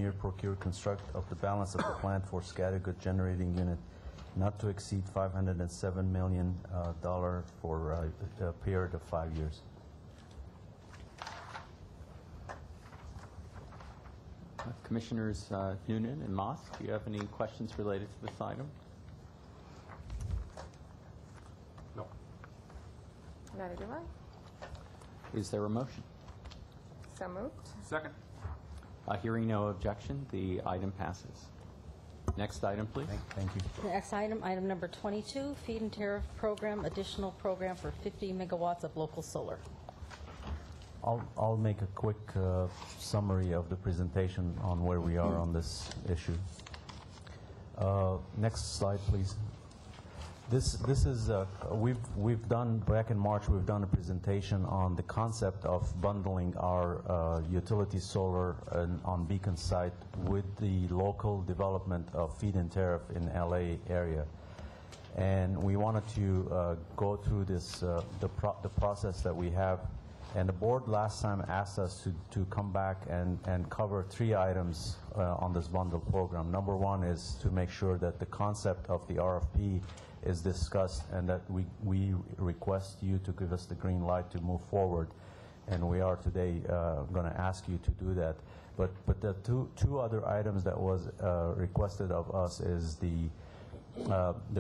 engineer procure construct of the balance of the plant for scattergood generating unit not to exceed $507 million for a period of 5 years. Commissioners Noonan and Moss, do you have any questions related to this item? No. Neither do I. Is there a motion? So moved. Second. Hearing no objection, the item passes. Next item, please. Thank you. The next item, item number 22, feed-in tariff program, additional program for 50 megawatts of local solar. I'll make a quick summary of the presentation on where we are on this issue. Next slide, please. This is we've done back in March. We've done a presentation on the concept of bundling our utility solar on Beacon site with the local development of feed-in tariff in LA area, and we wanted to go through this the process that we have. And the board last time asked us to come back and cover 3 items on this bundle program. Number 1 is to make sure that the concept of the RFP is discussed and that we request you to give us the green light to move forward. And we are today going to ask you to do that. But the two other items that was requested of us is the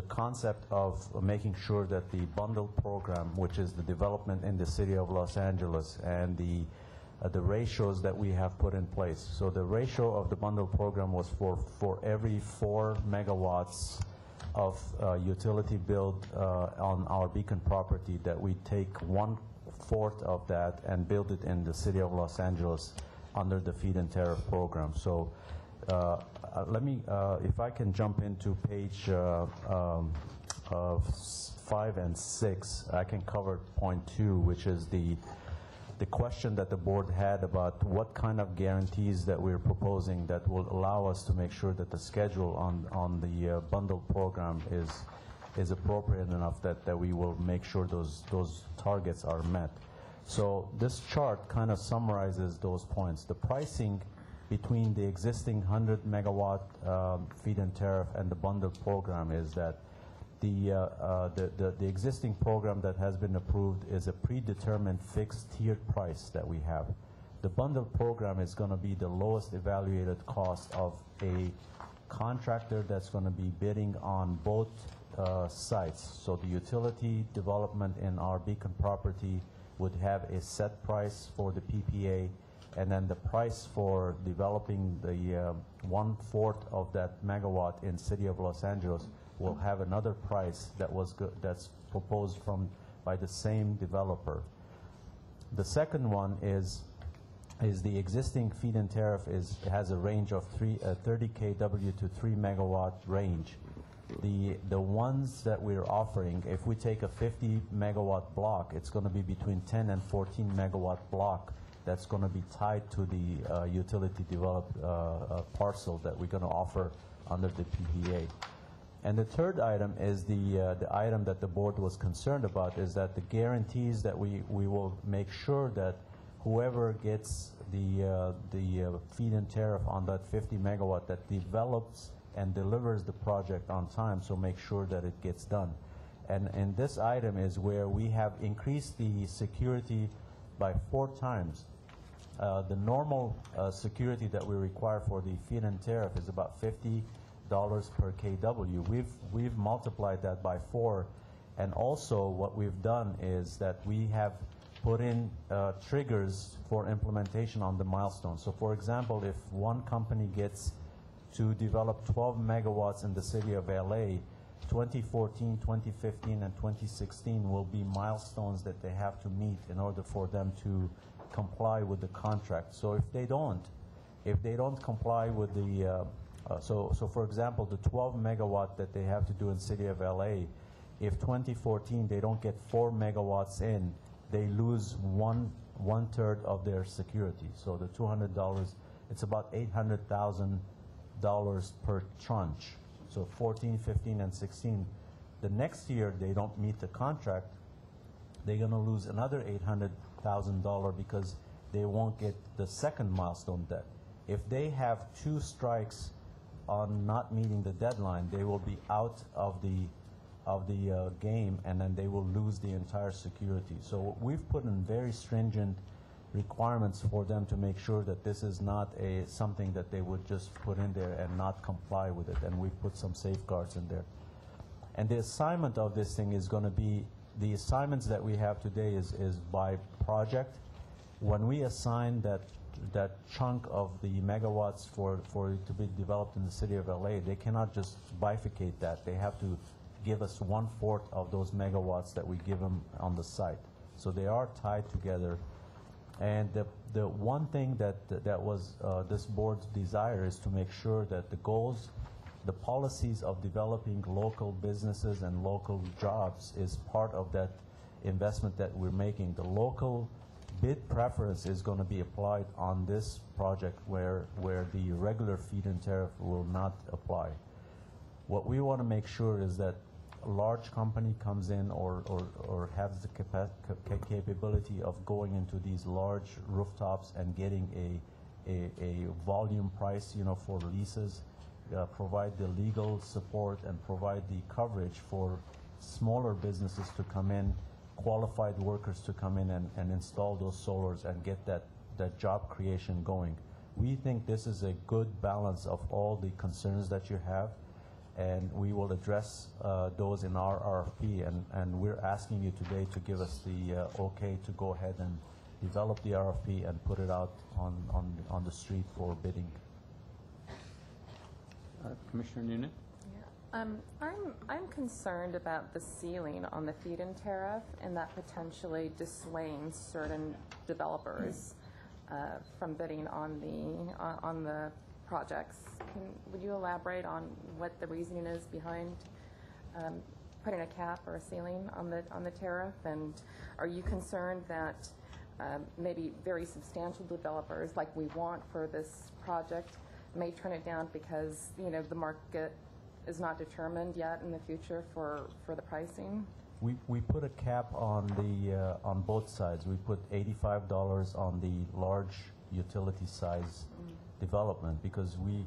concept of making sure that the bundle program, which is the development in the city of Los Angeles, and the ratios that we have put in place. So the ratio of the bundle program was for every 4 megawatts of utility build on our Beacon property, that we take 1/4 of that and build it in the city of Los Angeles under the feed-in tariff program. So let me, if I can jump into page 5 and 6, I can cover point 2, which is the question that the board had about what kind of guarantees that we're proposing that will allow us to make sure that the schedule on the bundle program is appropriate enough that we will make sure those targets are met. So this chart kind of summarizes those points. The pricing between the existing 100 megawatt feed-in tariff and the bundle program is that the existing program that has been approved is a predetermined fixed tiered price that we have. The bundle program is going to be the lowest evaluated cost of a contractor that's going to be bidding on both sites. So the utility development in our Beacon property would have a set price for the PPA, and then the price for developing the 1/4 of that megawatt in city of Los Angeles will have another price that's proposed by the same developer. The second one is the existing feed-in tariff has a range of 30 kW to 3 megawatt range. The ones that we're offering, if we take a 50 megawatt block, it's going to be between 10 and 14 megawatt block that's going to be tied to the utility developed parcel that we're going to offer under the PPA. And the third item is the item that the board was concerned about, is that the guarantees that we will make sure that whoever gets the feed-in tariff on that 50 megawatt that develops and delivers the project on time, so make sure that it gets done. And this item is where we have increased the security by 4 times. The normal security that we require for the feed-in tariff is about $50 per kW. We've multiplied that by 4, and also what we've done is that we have put in triggers for implementation on the milestones. So for example, if one company gets to develop 12 megawatts in the city of LA, 2014, 2015, and 2016 will be milestones that they have to meet in order for them to comply with the contract. So if they don't comply with the so for example, the 12 megawatt that they have to do in city of LA, if 2014 they don't get 4 megawatts in, they lose one-third of their security. So the $200, it's about $800,000 per tranche. So 14, 15, and 16. The next year they don't meet the contract, they're going to lose another $800,000 because they won't get the second milestone debt. If they have 2 strikes on not meeting the deadline, they will be out of the game, and then they will lose the entire security. So we've put in very stringent requirements for them to make sure that this is not something that they would just put in there and not comply with it, and we've put some safeguards in there. And the assignment of this thing is going to be, the assignments that we have today is by project. When we assign that chunk of the megawatts for it to be developed in the city of LA, they cannot just bifurcate that. They have to give us 1/4 of those megawatts that we give them on the site. So they are tied together. And the one thing that was this board's desire is to make sure that the goals, the policies of developing local businesses and local jobs is part of that investment that we're making. The local bid preference is going to be applied on this project where the regular feed-in tariff will not apply. What we want to make sure is that a large company comes in or has the capability of going into these large rooftops and getting a volume price, for leases, provide the legal support and provide the coverage for smaller businesses to come in, qualified workers to come in and install those solars and get that job creation going. We think this is a good balance of all the concerns that you have, and we will address those in our RFP, and we're asking you today to give us the okay to go ahead and develop the RFP and put it out on the street for bidding. Commissioner Noonan? Yeah. I'm concerned about the ceiling on the feed-in tariff and that potentially dissuading certain developers from bidding on the projects. Would you elaborate on what the reasoning is behind putting a cap or a ceiling on the tariff? And are you concerned that maybe very substantial developers, like we want for this project, may turn it down because the market is not determined yet in the future for the pricing? We put a cap on both sides. We put $85 on the large utility size development because we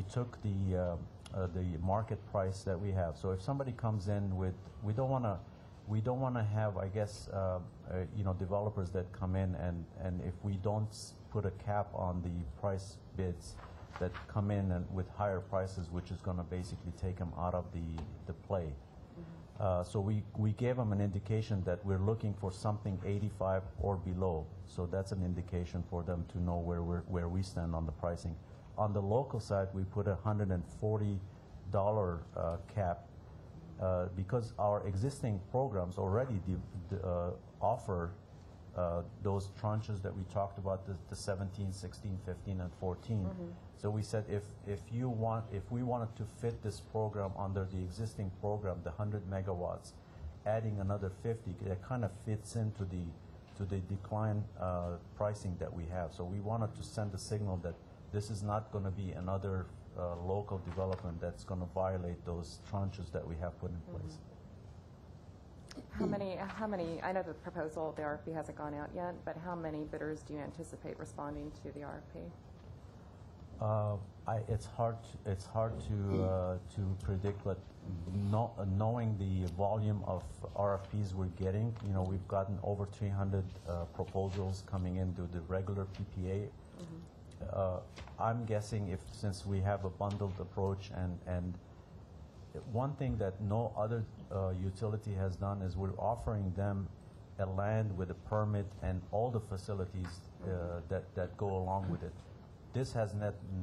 took the market price that we have. So if somebody comes in with, we don't want to have, I guess, developers that come in and if we don't put a cap on the price bids that come in and with higher prices, which is going to basically take them out of the play. So we gave them an indication that we're looking for something 85 or below. So that's an indication for them to know where we stand on the pricing. On the local side, we put a $140 cap because our existing programs already offer those tranches that we talked about, the 17, 16, 15, and 14. So we said if we wanted to fit this program under the existing program, the 100 megawatts, adding another 50, that kind of fits into the decline pricing that we have. So we wanted to send a signal that this is not going to be another local development that's going to violate those tranches that we have put in place. How many, I know the proposal, the RFP hasn't gone out yet, but how many bidders do you anticipate responding to the RFP? It's hard to predict, but knowing the volume of RFPs we're getting, we've gotten over 300 proposals coming into the regular PPA. I'm guessing since we have a bundled approach and one thing that no other utility has done is we're offering them a land with a permit and all the facilities that go along with it. This has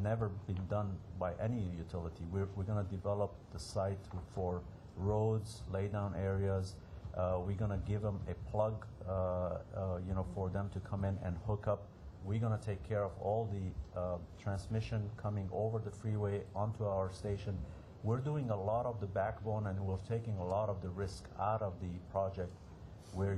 never been done by any utility. We're going to develop the site for roads, lay down areas. We're going to give them a plug, for them to come in and hook up. We're going to take care of all the transmission coming over the freeway onto our station. We're doing a lot of the backbone, and we're taking a lot of the risk out of the project where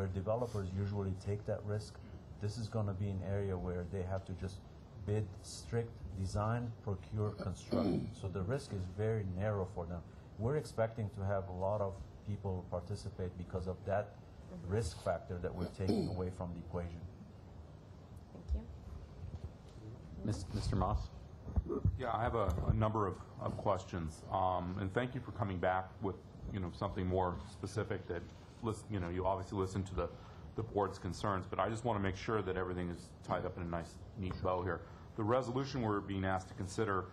developers usually take that risk. This is going to be an area where they have to just bid strict design, procure, construct. So the risk is very narrow for them. We're expecting to have a lot of people participate because of that risk factor that we're taking away from the equation. Thank you. Mr. Moss? Yeah, I have a number of questions, and thank you for coming back with, something more specific that, you obviously listened to the board's concerns, but I just want to make sure that everything is tied up in a nice, neat bow here. The resolution we're being asked to consider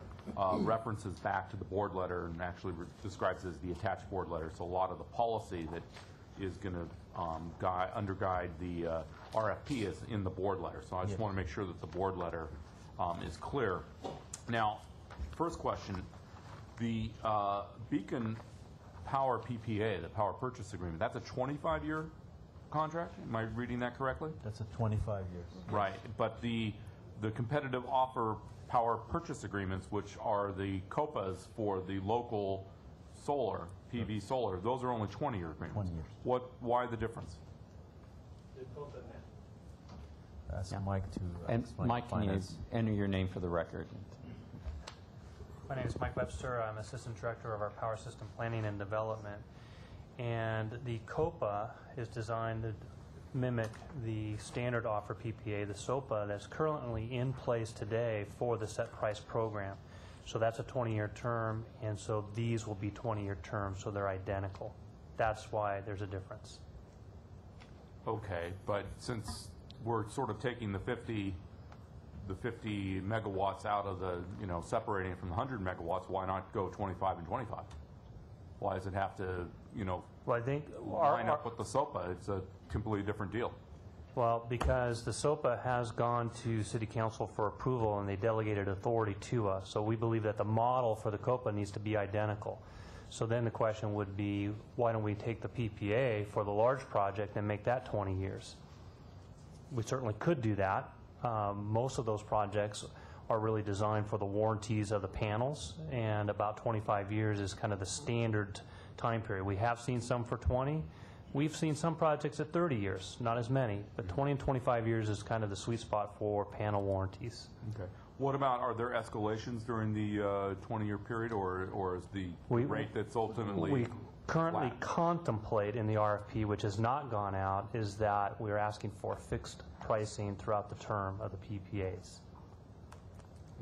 references back to the board letter and actually describes it as the attached board letter, so a lot of the policy that is going to underguide the RFP is in the board letter, so I just want to make sure that the board letter is clear. Now, first question, the Beacon Power PPA, the power purchase agreement, that's a 25-year contract? Am I reading that correctly? That's a 25 years. Right, but the competitive offer power purchase agreements, which are the COPAs for the local solar, PV solar, those are only 20-year agreements. 20 years. Why the difference? Ask Mike to And explain Mike, can you finance. enter your name for the record? My name is Mike Webster. I'm Assistant Director of our Power System Planning and Development. And the COPA is designed to mimic the standard offer PPA, the SOPA, that's currently in place today for the set price program. So that's a 20-year term, and so these will be 20-year terms, so they're identical. That's why there's a difference. Okay, but since we're sort of taking the 50 megawatts out of the, separating it from the 100 megawatts, why not go 25 and 25? Why does it have to, Well, I think line up with the SOPA? It's a completely different deal. Well, because the SOPA has gone to City Council for approval and they delegated authority to us. So we believe that the model for the COPA needs to be identical. So then the question would be, why don't we take the PPA for the large project and make that 20 years? We certainly could do that. Most of those projects are really designed for the warranties of the panels, and about 25 years is kind of the standard time period. We have seen some for 20. We've seen some projects at 30 years, not as many, but 20 and 25 years is kind of the sweet spot for panel warranties. Okay. What about, are there escalations during the 20-year period, or is the rate that's ultimately We currently flat? contemplate in the RFP, which has not gone out, is that we're asking for fixed pricing throughout the term of the PPAs.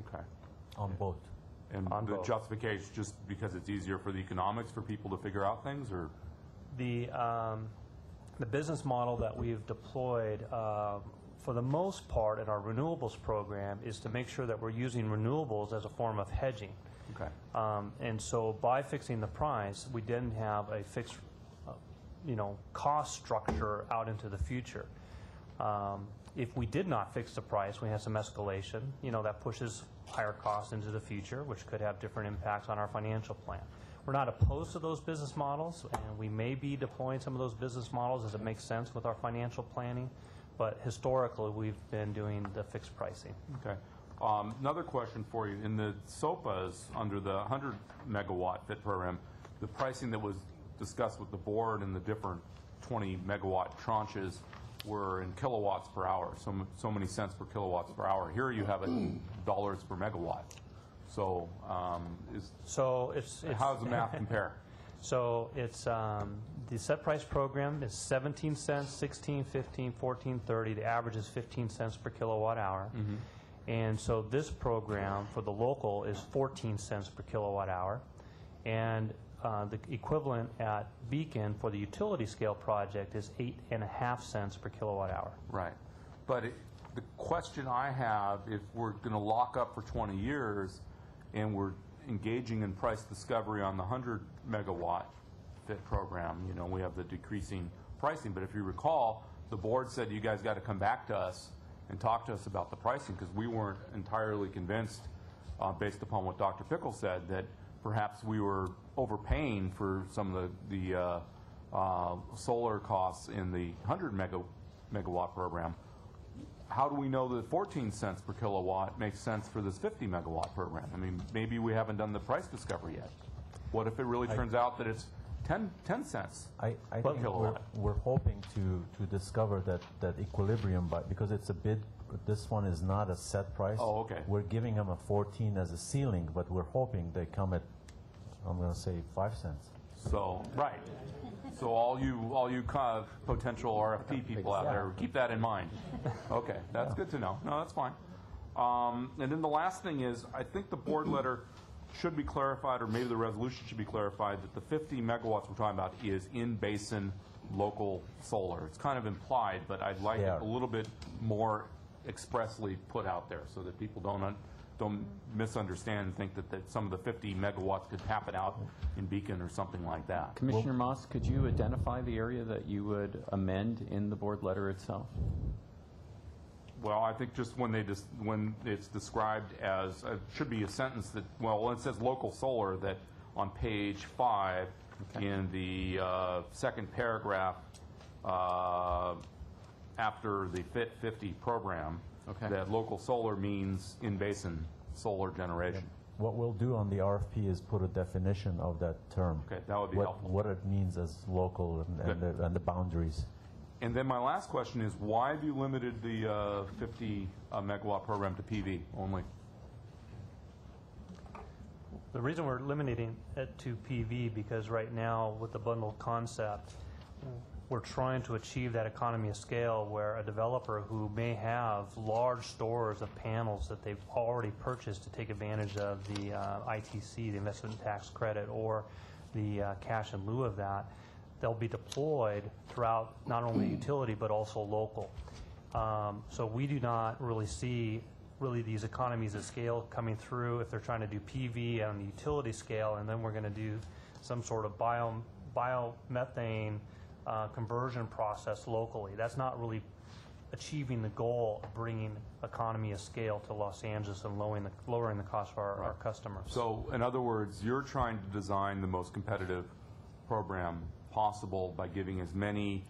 Okay. On both. And On the both. justification, just because it's easier for the economics for people to figure out things, or? The business model that we've deployed for the most part in our renewables program is to make sure that we're using renewables as a form of hedging. Okay. And so by fixing the price, we didn't have a fixed cost structure out into the future. If we did not fix the price, we had some escalation, that pushes higher costs into the future, which could have different impacts on our financial plan. We're not opposed to those business models, and we may be deploying some of those business models as it makes sense with our financial planning, but historically we've been doing the fixed pricing. Okay. Another question for you. In the SOPAs, under the 100 megawatt FIT program, the pricing that was discussed with the board and the different 20 megawatt tranches were in kilowatts per hour, so many cents per kilowatts per hour. Here you have it in dollars per megawatt. So So it's how does the math compare? So it's the set price program is 17 cents, 16, 15, 14, 30. The average is 15 cents per kilowatt hour. And so this program for the local is 14 cents per kilowatt hour. And the equivalent at Beacon for the utility scale project is 8.5 cents per kilowatt hour. Right. But the question I have, if we're going to lock up for 20 years and we're engaging in price discovery on the 100 megawatt FIT program, we have the decreasing pricing. But if you recall, the board said you guys got to come back to us and talk to us about the pricing, because we weren't entirely convinced, based upon what Dr. Pickle said, that perhaps we were overpaying for some of the solar costs in the 100 megawatt program. How do we know that 14 cents per kilowatt makes sense for this 50 megawatt program? I mean, maybe we haven't done the price discovery yet. What if it really turns out that it's 10 cents I per think kilowatt? we're hoping to discover that equilibrium, because it's a bid. This one is not a set price. Oh, okay. We're giving them a 14 as a ceiling, but we're hoping they come at, I'm going to say, 5 cents. So, right. So all you kind of potential RFP people out there, keep that in mind. Okay, that's good to know. No, that's fine. And then the last thing is, I think the board letter should be clarified, or maybe the resolution should be clarified, that the 50 megawatts we're talking about is in-basin local solar. It's kind of implied, but I'd like it a little bit more expressly put out there so that people don't misunderstand and think that some of the 50 megawatts could tap it out in Beacon or something like that. Commissioner Moss, could you identify the area that you would amend in the board letter itself? Well, I think just when it's described as, it should be a sentence that, well, it says local solar, that on page 5 in the second paragraph after the FIT 50 program, that local solar means in-basin solar generation. What we'll do on the RFP is put a definition of that term. Okay, that would be helpful. What it means as local and the boundaries. And then my last question is, why have you limited the 50 megawatt program to PV only? The reason we're limiting it to PV because right now with the bundled concept, we're trying to achieve that economy of scale where a developer who may have large stores of panels that they've already purchased to take advantage of the ITC, the investment tax credit, or the cash in lieu of that, they'll be deployed throughout not only utility but also local. So we do not really see these economies of scale coming through if they're trying to do PV on the utility scale, and then we're going to do some sort of biomethane conversion process locally. That's not really achieving the goal of bringing economy of scale to Los Angeles and lowering the cost for our customers. So, in other words, you're trying to design the most competitive program possible by giving as many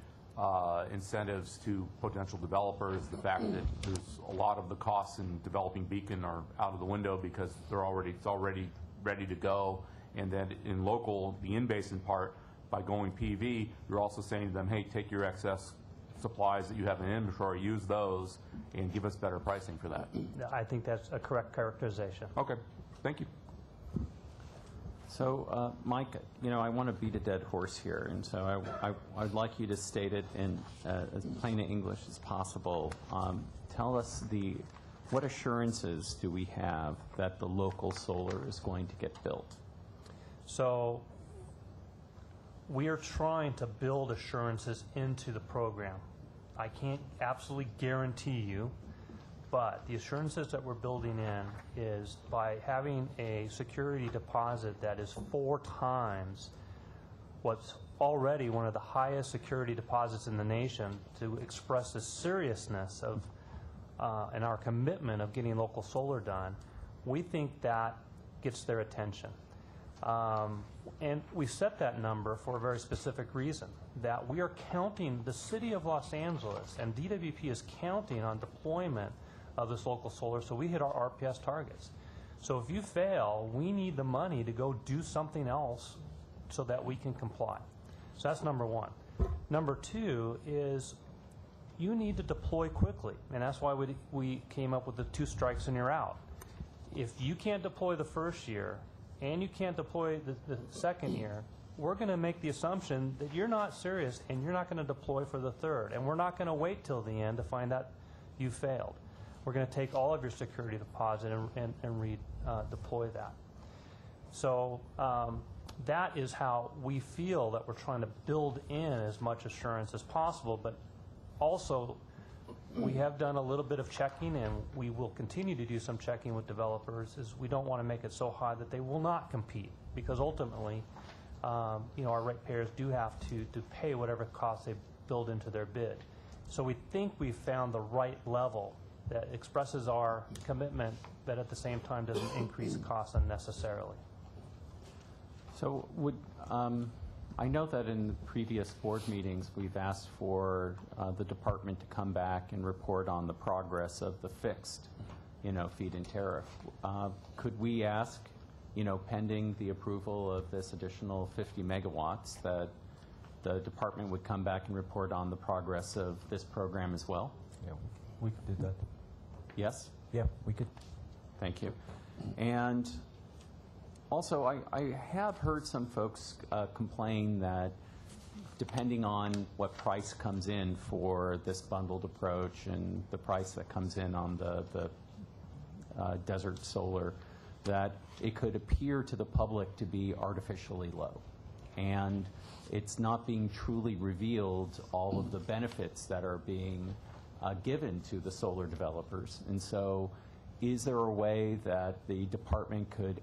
incentives to potential developers. The fact that there's a lot of the costs in developing Beacon are out of the window because it's already ready to go. And then in local, the in-basin part, by going PV, you're also saying to them, hey, take your excess supplies that you have in inventory, use those, and give us better pricing for that. I think that's a correct characterization. Okay, thank you. So, Mike, I want to beat a dead horse here, and so I'd like you to state it in as plain English as possible. Tell us what assurances do we have that the local solar is going to get built? So we are trying to build assurances into the program. I can't absolutely guarantee you, but the assurances that we're building in is by having a security deposit that is 4 times what's already one of the highest security deposits in the nation, to express the seriousness of and our commitment of getting local solar done. We think that gets their attention. And we set that number for a very specific reason, that we are counting, the city of Los Angeles and DWP is counting on deployment of this local solar so we hit our RPS targets. So if you fail, we need the money to go do something else so that we can comply. So that's number one. Number two is you need to deploy quickly, and that's why we came up with the 2 strikes and you're out. If you can't deploy the first year and you can't deploy the second year, we're going to make the assumption that you're not serious and you're not going to deploy for the third, and we're not going to wait till the end to find out you failed. We're going to take all of your security deposit and redeploy that. So that is how we feel that we're trying to build in as much assurance as possible, but also we have done a little bit of checking, and we will continue to do some checking with developers, is we don't want to make it so high that they will not compete, because ultimately our ratepayers do have to pay whatever costs they build into their bid. So we think we've found the right level that expresses our commitment, but at the same time doesn't increase costs unnecessarily. So I know that in previous board meetings we've asked for the department to come back and report on the progress of the fixed, feed-in tariff. Could we ask, pending the approval of this additional 50 megawatts, that the department would come back and report on the progress of this program as well? Yeah, we could do that. Yes? Yeah, we could. Thank you. And also, I have heard some folks complain that depending on what price comes in for this bundled approach and the price that comes in on the desert solar, that it could appear to the public to be artificially low. And it's not being truly revealed all of the benefits that are being given to the solar developers. And so is there a way that the department could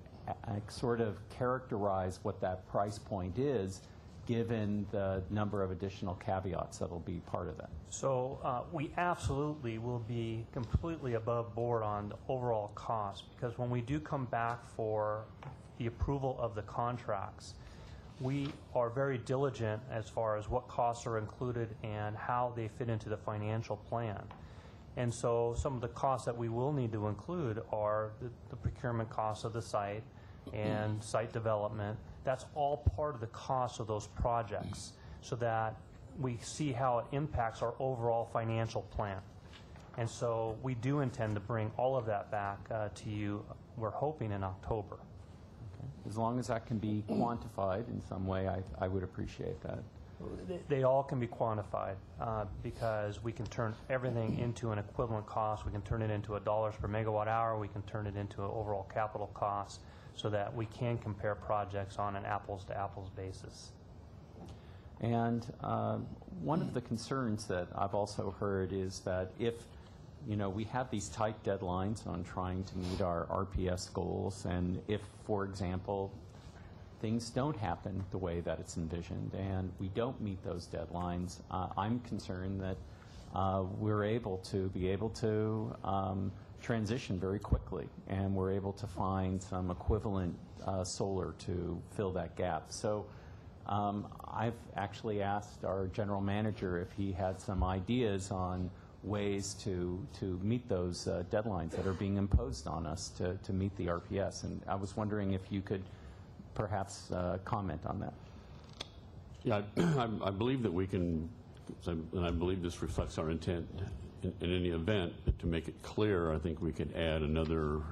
sort of characterize what that price point is, given the number of additional caveats that will be part of that? So we absolutely will be completely above board on the overall cost, because when we do come back for the approval of the contracts, we are very diligent as far as what costs are included and how they fit into the financial plan. And so some of the costs that we will need to include are the procurement costs of the site and site development. That's all part of the cost of those projects, so that we see how it impacts our overall financial plan. And so we do intend to bring all of that back to you, we're hoping in October. As long as that can be quantified in some way, I would appreciate that. They all can be quantified because we can turn everything into an equivalent cost. We can turn it into dollars per megawatt hour. We can turn it into an overall capital cost, so that we can compare projects on an apples-to-apples basis. And one of the concerns that I've also heard is that if, we have these tight deadlines on trying to meet our RPS goals, and if, for example, things don't happen the way that it's envisioned and we don't meet those deadlines, I'm concerned that we're able to transition very quickly, and we're able to find some equivalent solar to fill that gap. So I've actually asked our general manager if he had some ideas on ways to meet those deadlines that are being imposed on us to meet the RPS. And I was wondering if you could perhaps comment on that. Yeah, I believe that we can, and I believe this reflects our intent in any event, to make it clear. I think we could add another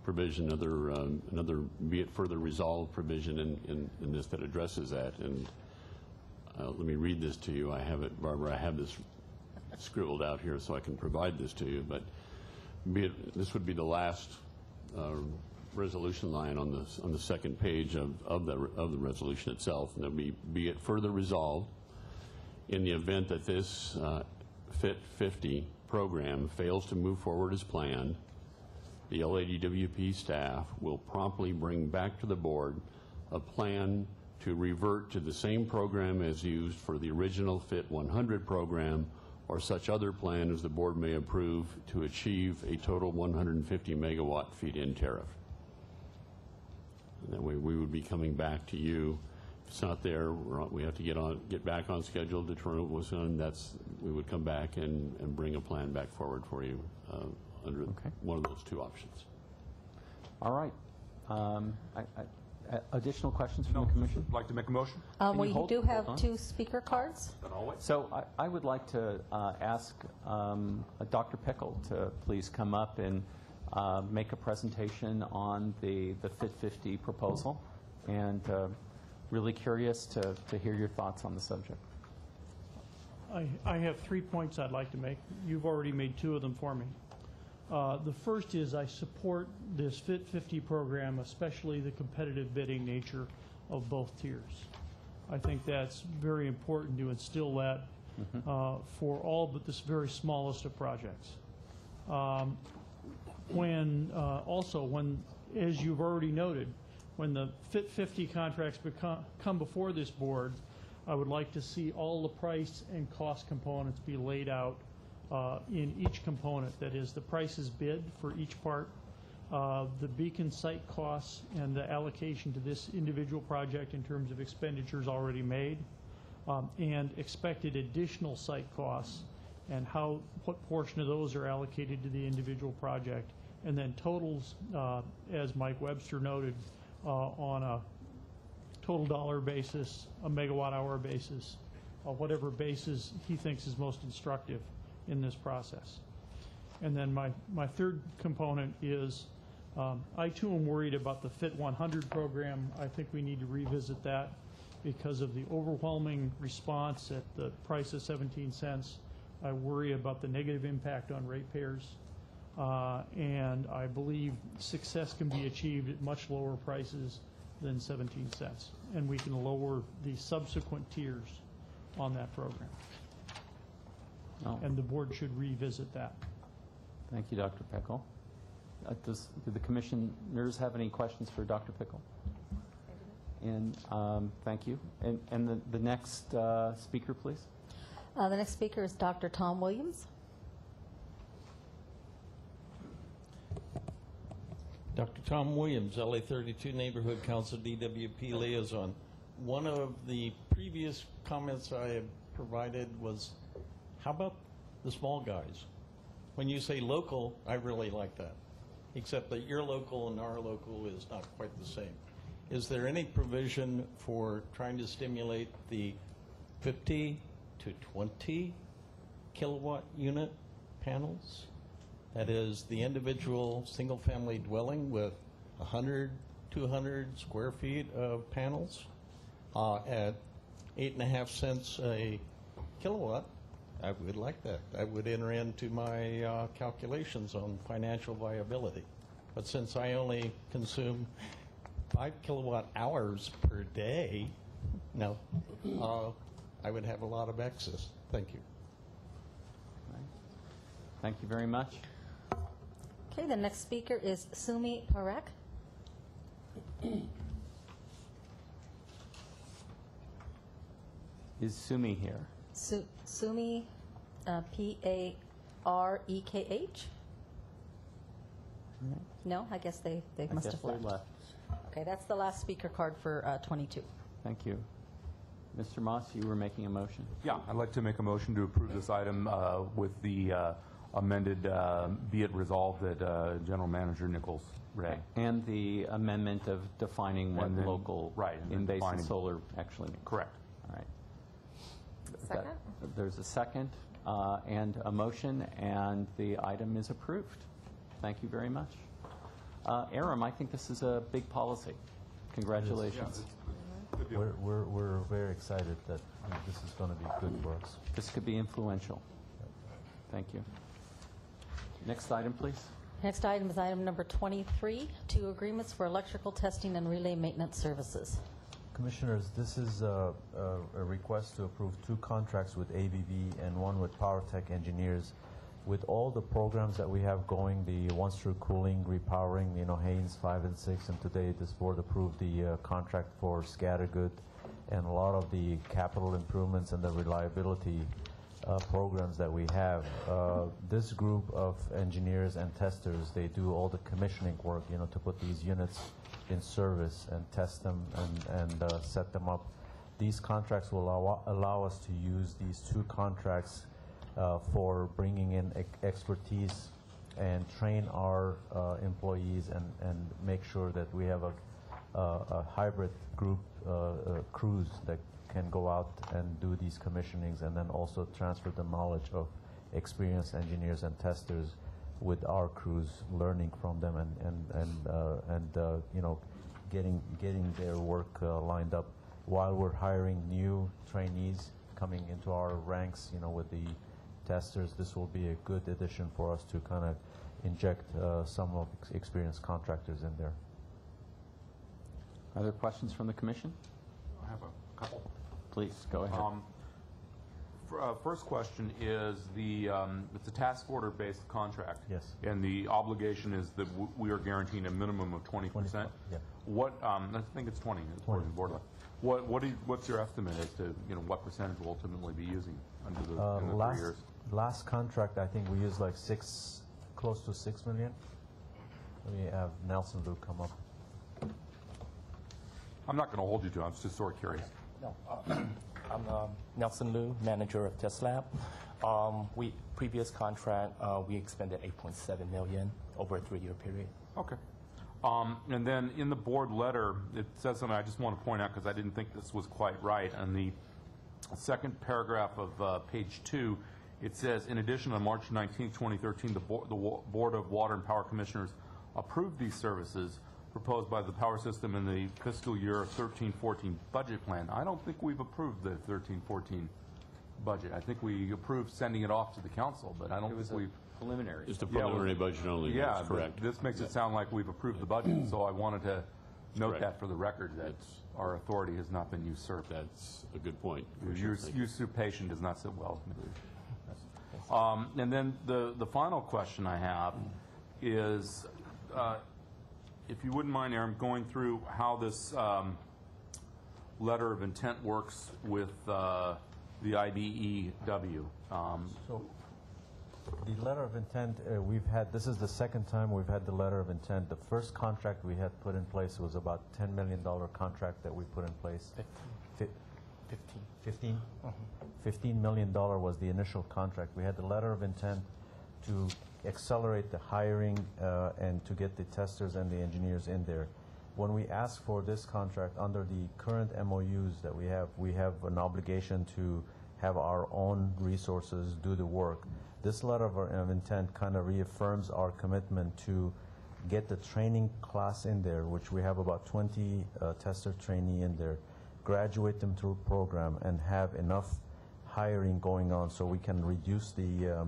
provision, another be it further resolved provision in this that addresses that. And let me read this to you. I have it, Barbara. I have this scribbled out here so I can provide this to you. But this would be the last resolution line on the second page of the resolution itself. And there'll be it further resolved, in the event that this FIT 50 program fails to move forward as planned, the LADWP staff will promptly bring back to the board a plan to revert to the same program as used for the original FIT 100 program, or such other plan as the board may approve, to achieve a total 150 megawatt feed-in tariff. And that way we would be coming back to you. If it's not there, we have to get back on schedule, determine what was done. We would come back and bring a plan back forward for you under one of those two options. All right. Additional questions from the commission? Like to make a motion? We do have two speaker cards. So I would like to ask Dr. Pickle to please come up and make a presentation on the FIT 50 proposal, and really curious to hear your thoughts on the subject. I have 3 points I'd like to make. You've already made 2 of them for me. The first is I support this FIT 50 program, especially the competitive bidding nature of both tiers. I think that's very important to instill that for all but this very smallest of projects. When, as you've already noted, when the FIT 50 contracts come before this board, I would like to see all the price and cost components be laid out in each component. That is, the prices bid for each part, the beacon site costs and the allocation to this individual project in terms of expenditures already made, and expected additional site costs and what portion of those are allocated to the individual project, and then totals, as Mike Webster noted, on a total dollar basis, a megawatt hour basis, whatever basis he thinks is most instructive in this process. And then my third component is I too am worried about the FIT 100 program. I think we need to revisit that because of the overwhelming response at the price of 17 cents. I worry about the negative impact on ratepayers. And I believe success can be achieved at much lower prices than 17 cents. And we can lower the subsequent tiers on that program. Oh, And the board should revisit that. thank you, Dr. Pickle. Do the commissioners have any questions for Dr. Pickle? And thank you. And the next speaker, please. The next speaker is Dr. Tom Williams. Dr. Tom Williams, LA 32 Neighborhood Council DWP Liaison. One of the previous comments I had provided was, how about the small guys? When you say local, I really like that, except that your local and our local is not quite the same. Is there any provision for trying to stimulate the 50 to 20 kilowatt unit panels? That is the individual single-family dwelling with 100, 200 square feet of panels at 8.5 cents a kilowatt. I would like that. I would enter into my calculations on financial viability. But since I only consume 5 kilowatt hours per day, no, I would have a lot of excess. Thank you. Thank you very much. Okay, the next speaker is Sumi Parekh. Is Sumi here? Sumi, Parekh. No, I guess they must have left. Okay, that's the last speaker card for 22. Thank you. Mr. Moss, you were making a motion. Yeah, I'd like to make a motion to approve this item with the amended, be it resolved that General Manager Nichols read. And the amendment of defining what And then- local right, and then invasive defining- solar actually means. Correct. All right. Second? There's a second and a motion, and the item is approved. Thank you very much. Aram, I think this is a big policy. Congratulations. We're very excited that this is going to be good for us. This could be influential. Thank you. Next item, please. Next item is item number 23, 2 agreements for electrical testing and relay maintenance services. Commissioners, this is a request to approve 2 contracts with ABB and 1 with PowerTech Engineers. With all the programs that we have going, the once-through cooling, repowering, Haynes 5 and 6, and today this board approved the contract for Scattergood and a lot of the capital improvements and the reliability programs that we have. This group of engineers and testers, they do all the commissioning work, to put these units in service and test them and set them up. These contracts will allow us to use these 2 contracts for bringing in expertise and train our employees and make sure that we have a hybrid group crews that can go out and do these commissionings and then also transfer the knowledge of experienced engineers and testers with our crews, learning from them and getting their work lined up while we're hiring new trainees coming into our ranks, with the testers. This will be a good addition for us to kind of inject some of experienced contractors in there. Are there questions from the commission? I have a couple. Please, go ahead. First question is it's a task order-based contract. Yes. And the obligation is that we are guaranteeing a minimum of 20%. Yeah. What, I think it's 20. It's 20. What's your estimate as to, what percentage will ultimately be using under in the 3 years? Last contract, I think we used like close to 6 million. Let me have Nelson Luke come up. I'm not going to hold you to it. I'm just sort of curious. No, I'm Nelson Liu, manager of Test Lab. Previous contract, we expended 8.7 million over a 3-year period. Okay. And then in the board letter, it says something I just want to point out because I didn't think this was quite right. On the second paragraph of page 2, it says, in addition, on March 19, 2013, the Board of Water and Power Commissioners approved these services proposed by the Power System in the fiscal year 13-14 budget plan. I don't think we've approved the 13-14 budget. I think we approved sending it off to the council, but I don't think we've preliminary. It's the preliminary budget only, Yeah, that's but correct. this makes it sound like we've approved the budget, so I wanted to note Correct. that for the record, that That's- our authority has not been usurped. That's a good point. Commissioner. Thank you. Usurpation does not sit well with me. And then the final question I have is, if you wouldn't mind, Aaron, going through how this letter of intent works with the IBEW. So the letter of intent, we've had, this is the second time we've had the letter of intent. The first contract we had put in place was about $10 million contract that we put in place. 15? $15 million was the initial contract. We had the letter of intent to accelerate the hiring and to get the testers and the engineers in there. When we asked for this contract under the current MOUs that we have an obligation to have our own resources do the work. This letter of intent kind of reaffirms our commitment to get the training class in there, which we have about 20 tester trainee in there, graduate them through program, and have enough hiring going on so we can reduce the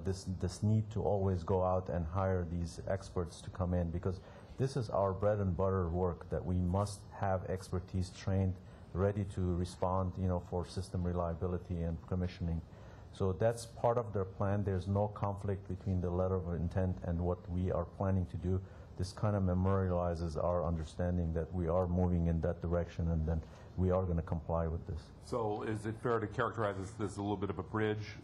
this need to always go out and hire these experts to come in, because this is our bread and butter work that we must have expertise trained, ready to respond, for system reliability and commissioning. So that's part of their plan. There's no conflict between the letter of intent and what we are planning to do. This kind of memorializes our understanding that we are moving in that direction, and then we are going to comply with this. So is it fair to characterize this as a little bit of a bridge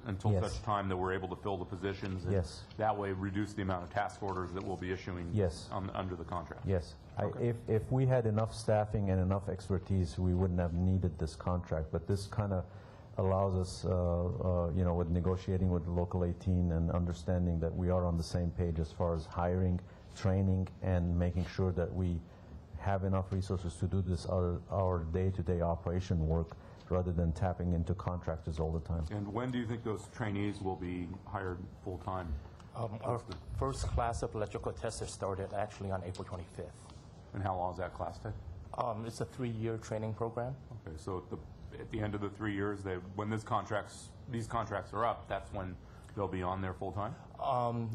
until Yes. such time that we're able to fill the positions? And Yes. that way reduce the amount of task orders that we'll be issuing Yes. under the contract? Yes. Okay. If we had enough staffing and enough expertise, we wouldn't have needed this contract. But this kind of allows us, with negotiating with the local 18 and understanding that we are on the same page as far as hiring, training, and making sure that we have enough resources to do this our day-to-day operation work rather than tapping into contractors all the time. And when do you think those trainees will be hired full-time? Our first class of electrical testers started actually on April 25th. And how long does that class take? It's a 3-year training program. Okay, so at the end of the 3 years, when these contracts are up, that's when they'll be on there full-time?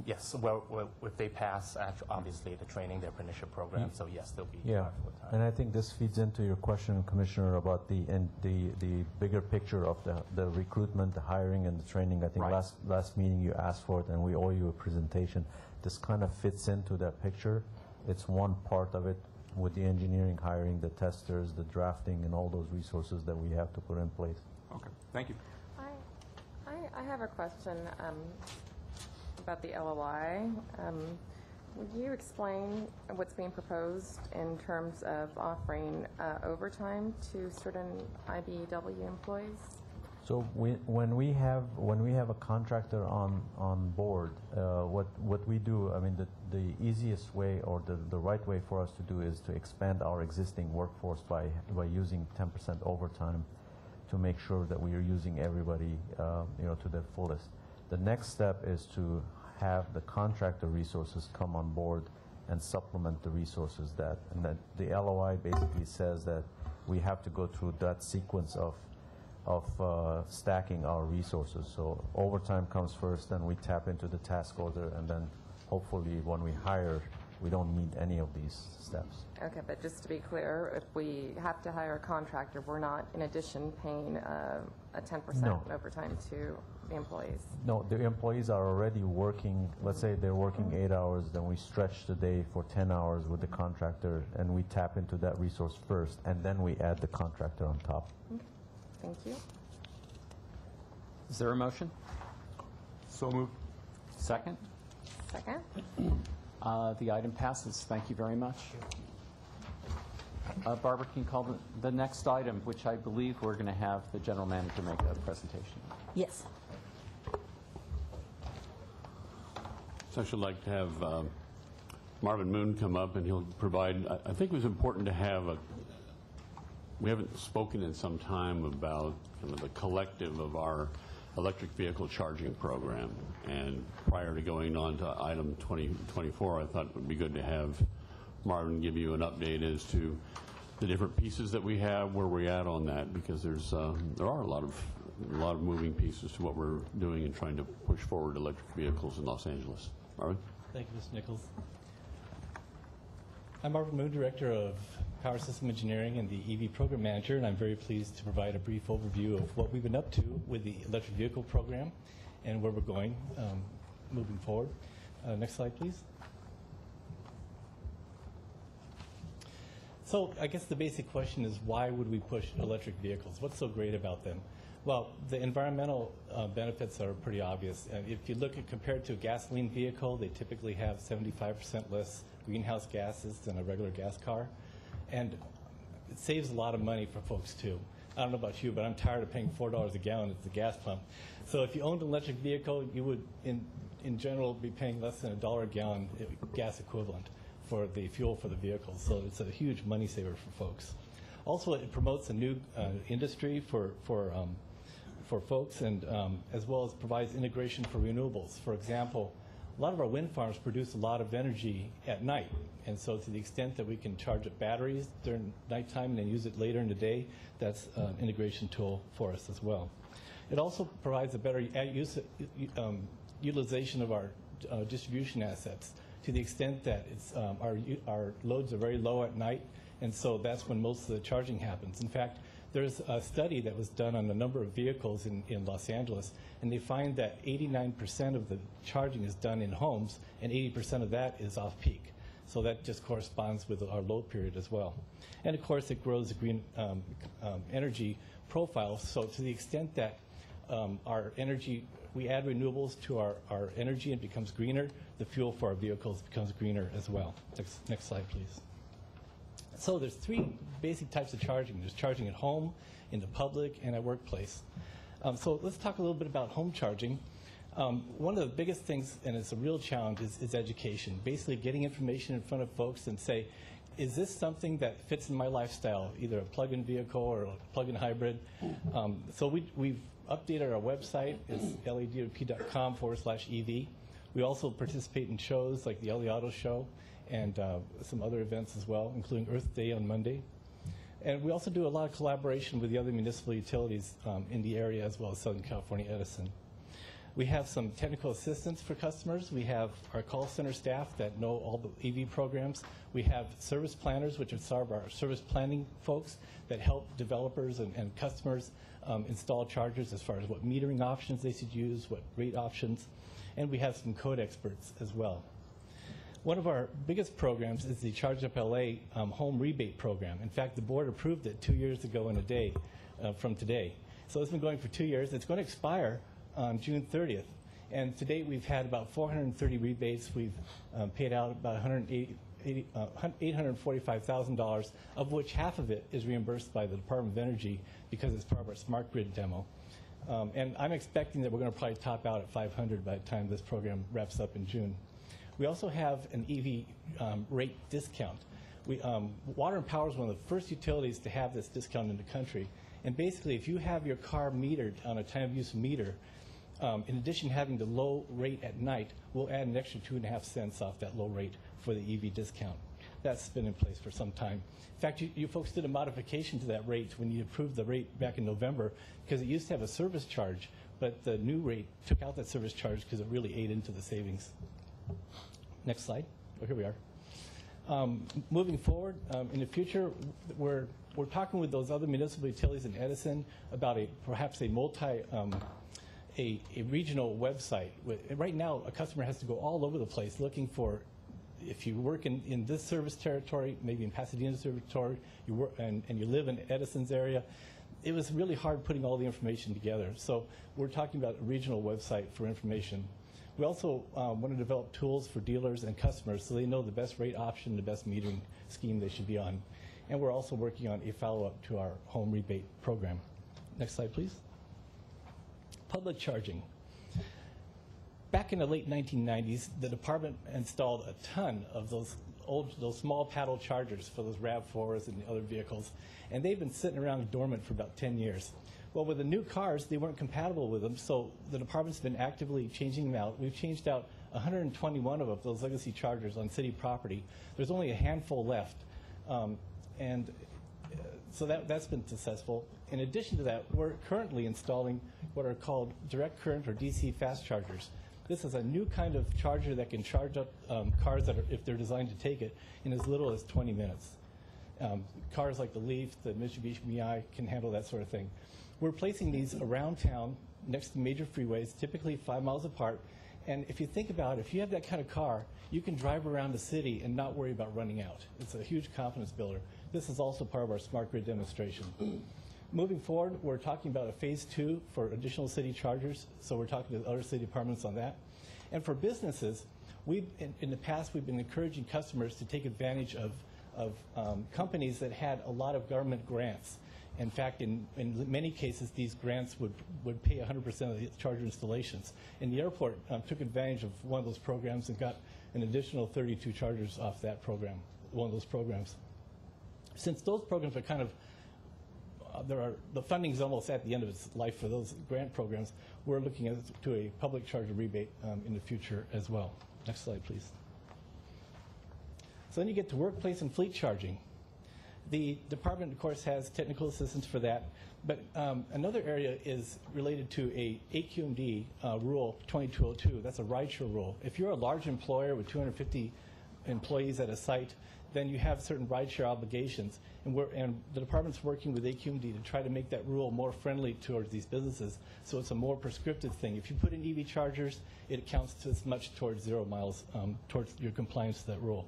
Yes, well, if they pass, obviously, the training, their apprenticeship program, so yes, they'll be Yeah, full-time. and I think this feeds into your question, Commissioner, about the bigger picture of the recruitment, the hiring, and the training. I think Right. last meeting you asked for it, and we owe you a presentation. This kind of fits into that picture. It's one part of it with the engineering, hiring, the testers, the drafting, and all those resources that we have to put in place. Okay, thank you. I have a question about the LOI. Would you explain what's being proposed in terms of offering overtime to certain IBEW employees? So when we have a contractor on board, what we do, I mean, the easiest way or the right way for us to do is to expand our existing workforce by using 10% overtime to make sure that we are using everybody, to their fullest. The next step is to have the contractor resources come on board and supplement the resources and that the LOI basically says that we have to go through that sequence of stacking our resources. So overtime comes first, then we tap into the task order, and then hopefully when we hire, we don't need any of these steps. Okay, but just to be clear, if we have to hire a contractor, we're not in addition paying a 10% No. overtime to the employees? No, the employees are already working, let's say they're working 8 hours, then we stretch the day for 10 hours with the contractor, and we tap into that resource first, and then we add the contractor on top. Okay, thank you. Is there a motion? So moved. Second? Second? The item passes. Thank you very much. Barbara, can you call the next item, which I believe we're going to have the general manager make a presentation. Yes. So I should like to have Marvin Moon come up, and he'll provide, I think it was important to have we haven't spoken in some time about kind of the collective of our electric vehicle charging program. And prior to going on to item 2024, I thought it would be good to have Marvin give you an update as to the different pieces that we have, where we're at on that, because there are a lot of a lot of moving pieces to what we're doing and trying to push forward electric vehicles in Los Angeles. Marvin? Thank you, Mr. Nichols. I'm Marvin Moon, Director of Power System Engineering and the EV Program Manager, and I'm very pleased to provide a brief overview of what we've been up to with the electric vehicle program and where we're going moving forward. Next slide, please. So I guess the basic question is, why would we push electric vehicles? What's so great about them? Well, the environmental benefits are pretty obvious. If you look at compared to a gasoline vehicle, they typically have 75% less greenhouse gases than a regular gas car. And it saves a lot of money for folks, too. I don't know about you, but I'm tired of paying $4 a gallon at the gas pump. So if you owned an electric vehicle, you would, in general, be paying less than $1 a gallon gas equivalent for the fuel for the vehicle. So it's a huge money saver for folks. Also, it promotes a new industry for folks, and as well as provides integration for renewables. For example, a lot of our wind farms produce a lot of energy at night, and so to the extent that we can charge up batteries during nighttime and then use it later in the day, that's an integration tool for us as well. It also provides a better utilization of our distribution assets to the extent that it's, our loads are very low at night, and so that's when most of the charging happens. In fact, there's a study that was done on a number of vehicles in Los Angeles, and they find that 89% of the charging is done in homes, and 80% of that is off-peak. So that just corresponds with our load period as well. And of course, it grows the green energy profile. So to the extent that our energy, we add renewables to our energy and it becomes greener, the fuel for our vehicles becomes greener as well. Next slide, please. So there's three basic types of charging. There's charging at home, in the public, and at workplace. So let's talk a little bit about home charging. One of the biggest things, and it's a real challenge, is education. Basically getting information in front of folks and say, is this something that fits in my lifestyle, either a plug-in vehicle or a plug-in hybrid? So we've updated our website. It's ladwp.com/EV. We also participate in shows like the LA Auto Show and some other events as well, including Earth Day on Monday. And we also do a lot of collaboration with the other municipal utilities in the area, as well as Southern California Edison. We have some technical assistance for customers. We have our call center staff that know all the EV programs. We have service planners, which are our service planning folks that help developers and customers install chargers as far as what metering options they should use, what rate options. And we have some code experts as well. One of our biggest programs is the Charge Up LA home rebate program. In fact, the board approved it 2 years ago in a day from today. So it's been going for 2 years. It's going to expire on June 30th. And to date, we've had about 430 rebates. We've paid out about $845,000, of which half of it is reimbursed by the Department of Energy because it's part of our smart grid demo. And I'm expecting that we're going to probably top out at 500 by the time this program wraps up in June. We also have an EV rate discount. Water and Power is one of the first utilities to have this discount in the country. And basically, if you have your car metered on a time-of-use meter, in addition to having the low rate at night, we'll add an extra 2.5 cents off that low rate for the EV discount. That's been in place for some time. In fact, you folks did a modification to that rate when you approved the rate back in November, because it used to have a service charge, but the new rate took out that service charge because it really ate into the savings. Next slide. Oh, here we are. Moving forward, in the future, we're talking with those other municipal utilities in Edison about perhaps a regional website. Right now, a customer has to go all over the place looking for, if you work in this service territory, maybe in Pasadena service territory, and you live in Edison's area, it was really hard putting all the information together. So we're talking about a regional website for information. We also want to develop tools for dealers and customers so they know the best rate option, the best metering scheme they should be on. And we're also working on a follow-up to our home rebate program. Next slide, please. Public charging. Back in the late 1990s, the department installed a ton of those small paddle chargers for those RAV4s and the other vehicles, and they've been sitting around dormant for about 10 years. Well, with the new cars, they weren't compatible with them, so the department's been actively changing them out. We've changed out 121 of those legacy chargers on city property. There's only a handful left. So that's been successful. In addition to that, we're currently installing what are called direct current or DC fast chargers. This is a new kind of charger that can charge up cars that are, if they're designed to take it, in as little as 20 minutes. Cars like the Leaf, the Mitsubishi Miai can handle that sort of thing. We're placing these around town next to major freeways, typically 5 miles apart. And if you think about it, if you have that kind of car, you can drive around the city and not worry about running out. It's a huge confidence builder. This is also part of our smart grid demonstration. Moving forward, we're talking about a phase 2 for additional city chargers, so we're talking to other city departments on that. And for businesses, in the past, we've been encouraging customers to take advantage of companies that had a lot of government grants. In fact, in many cases, these grants would pay 100% of the charger installations. And the airport took advantage of one of those programs and got an additional 32 chargers off that program, one of those programs. Since those programs are kind of, the funding is almost at the end of its life for those grant programs, we're looking to a public charger rebate in the future as well. Next slide, please. So then you get to workplace and fleet charging. The department, of course, has technical assistance for that. But another area is related to a AQMD rule 2202. That's a rideshare rule. If you're a large employer with 250 employees at a site, then you have certain rideshare obligations. And the department's working with AQMD to try to make that rule more friendly towards these businesses, so it's a more prescriptive thing. If you put in EV chargers, it counts to as much towards 0 miles, towards your compliance to that rule.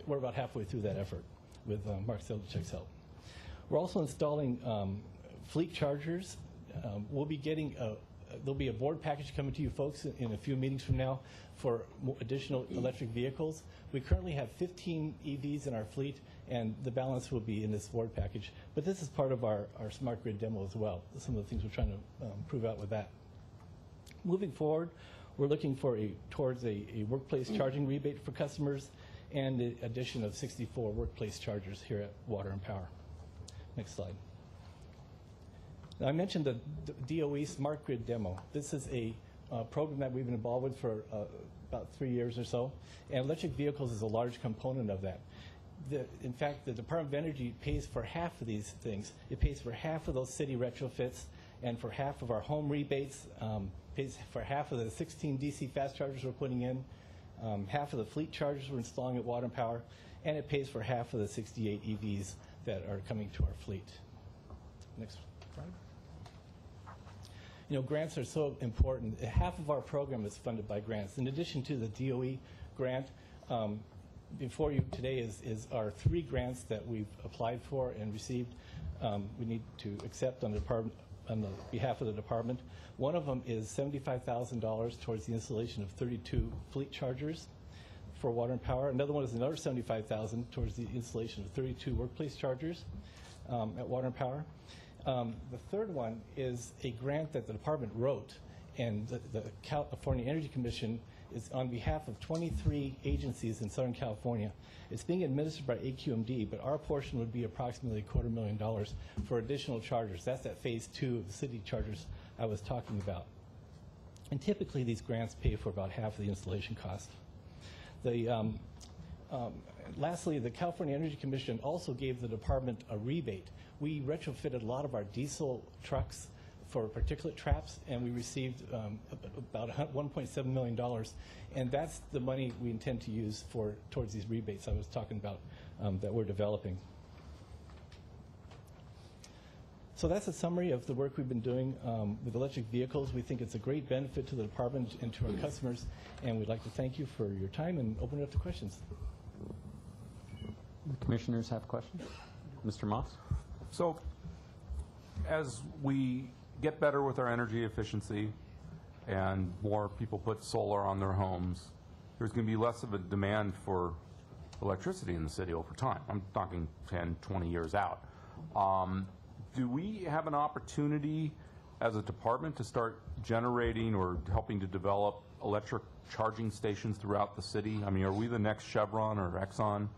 We're about halfway through that effort with Mark Seldichek's help. We're also installing fleet chargers. We'll be getting there'll be a board package coming to you folks in a few meetings from now for additional electric vehicles. We currently have 15 EVs in our fleet, and the balance will be in this board package. But this is part of our smart grid demo as well. Some of the things we're trying to prove out with that. Moving forward, we're looking for towards a workplace charging rebate for customers and the addition of 64 workplace chargers here at Water and Power. Next slide. Now, I mentioned the DOE Smart Grid Demo. This is a program that we've been involved with for about 3 years or so, and electric vehicles is a large component of that. In fact, the Department of Energy pays for half of these things. It pays for half of those city retrofits, and for half of our home rebates, pays for half of the 16 DC fast chargers we're putting in, half of the fleet chargers we're installing at Water and Power, and it pays for half of the 68 EVs that are coming to our fleet. Next slide. You know, grants are so important. Half of our program is funded by grants. In addition to the DOE grant, before you today is our 3 grants that we've applied for and received. We need to accept on the behalf of the department. One of them is $75,000 towards the installation of 32 fleet chargers for Water and Power. Another one is another $75,000 towards the installation of 32 workplace chargers at Water and Power. The third one is a grant that the department wrote, and the California Energy Commission is on behalf of 23 agencies in Southern California. It's being administered by AQMD, but our portion would be approximately $250,000 for additional chargers. That's that phase 2 of the city chargers I was talking about. And typically these grants pay for about half of the installation cost. Lastly, the California Energy Commission also gave the department a rebate. We retrofitted a lot of our diesel trucks for particulate traps, and we received about $1.7 million. And that's the money we intend to use towards these rebates I was talking about that we're developing. So that's a summary of the work we've been doing with electric vehicles. We think it's a great benefit to the department and to our customers, and we'd like to thank you for your time and open it up to questions. The commissioners have questions? Mr. Moss? So as we get better with our energy efficiency and more people put solar on their homes, there's going to be less of a demand for electricity in the city over time. I'm talking 10, 20 years out. Do we have an opportunity as a department to start generating or helping to develop electric charging stations throughout the city? I mean, are we the next Chevron or Exxon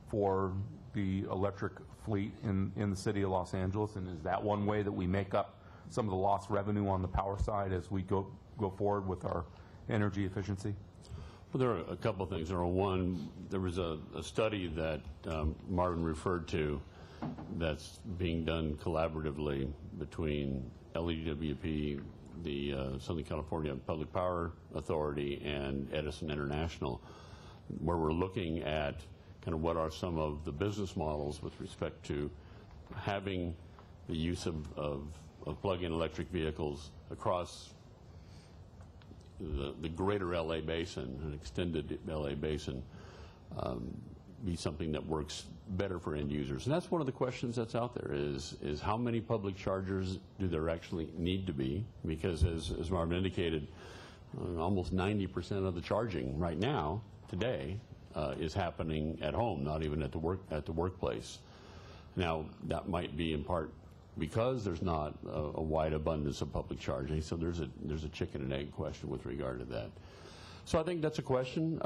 for the electric fleet in the city of Los Angeles? And is that one way that we make up some of the lost revenue on the power side as we go forward with our energy efficiency? Well, there are a couple of things. One, there was a study that Marvin referred to that's being done collaboratively between LEWP, the Southern California Public Power Authority, and Edison International, where we're looking at kind of what are some of the business models with respect to having the use of plug-in electric vehicles across the greater LA basin, an extended LA basin, be something that works better for end users. And that's one of the questions that's out there is how many public chargers do there actually need to be? Because as Marvin indicated, almost 90% of the charging right now, today, is happening at home, not even at the workplace. Now, that might be in part because there's not a wide abundance of public charging, so there's a chicken and egg question with regard to that. So I think that's a question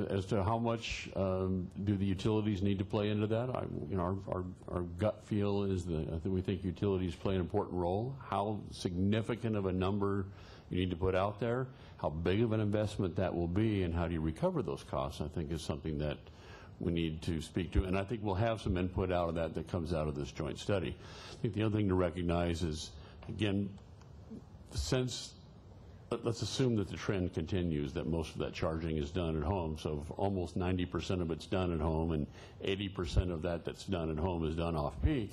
as to how much do the utilities need to play into that. Our gut feel is that I think we think utilities play an important role. How significant of a number you need to put out there, how big of an investment that will be, and how do you recover those costs, I think is something that we need to speak to. And I think we'll have some input out of that comes out of this joint study. I think the other thing to recognize is, again, since let's assume that the trend continues, that most of that charging is done at home. So if almost 90% of it's done at home and 80% of that's done at home is done off-peak,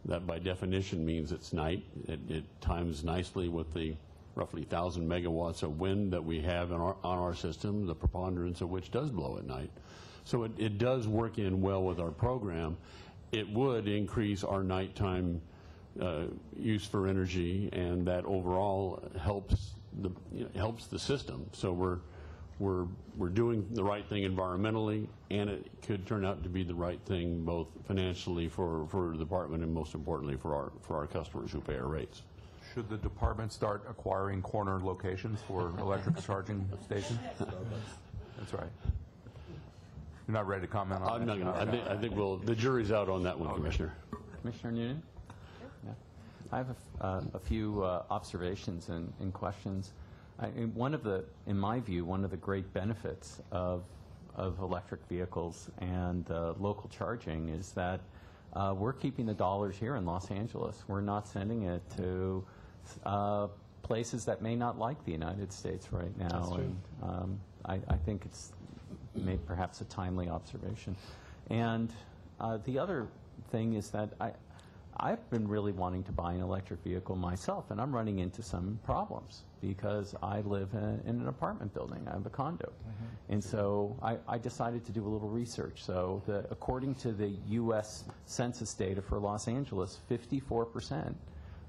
that by definition means it's night. It times nicely with the roughly 1,000 megawatts of wind that we have on our system, the preponderance of which does blow at night. So it does work in well with our program. It would increase our nighttime use for energy, and that overall helps the system. So we're doing the right thing environmentally, and it could turn out to be the right thing both financially for the department and most importantly for our customers who pay our rates. Should the department start acquiring corner locations for electric charging stations? That's right. You're not ready to comment on that? I'm not going to. I think the jury's out on that one, Commissioner. Commissioner Noonan? Yeah. I have a few observations and questions. In my view, one of the great benefits of electric vehicles and local charging is that we're keeping the dollars here in Los Angeles. We're not sending it to places that may not like the United States right now. That's true. And I think it's perhaps a timely observation. And the other thing is that I've been really wanting to buy an electric vehicle myself, and I'm running into some problems because I live in an apartment building. I have a condo. Mm-hmm. And so I decided to do a little research. So according to the U.S. Census data for Los Angeles, 54%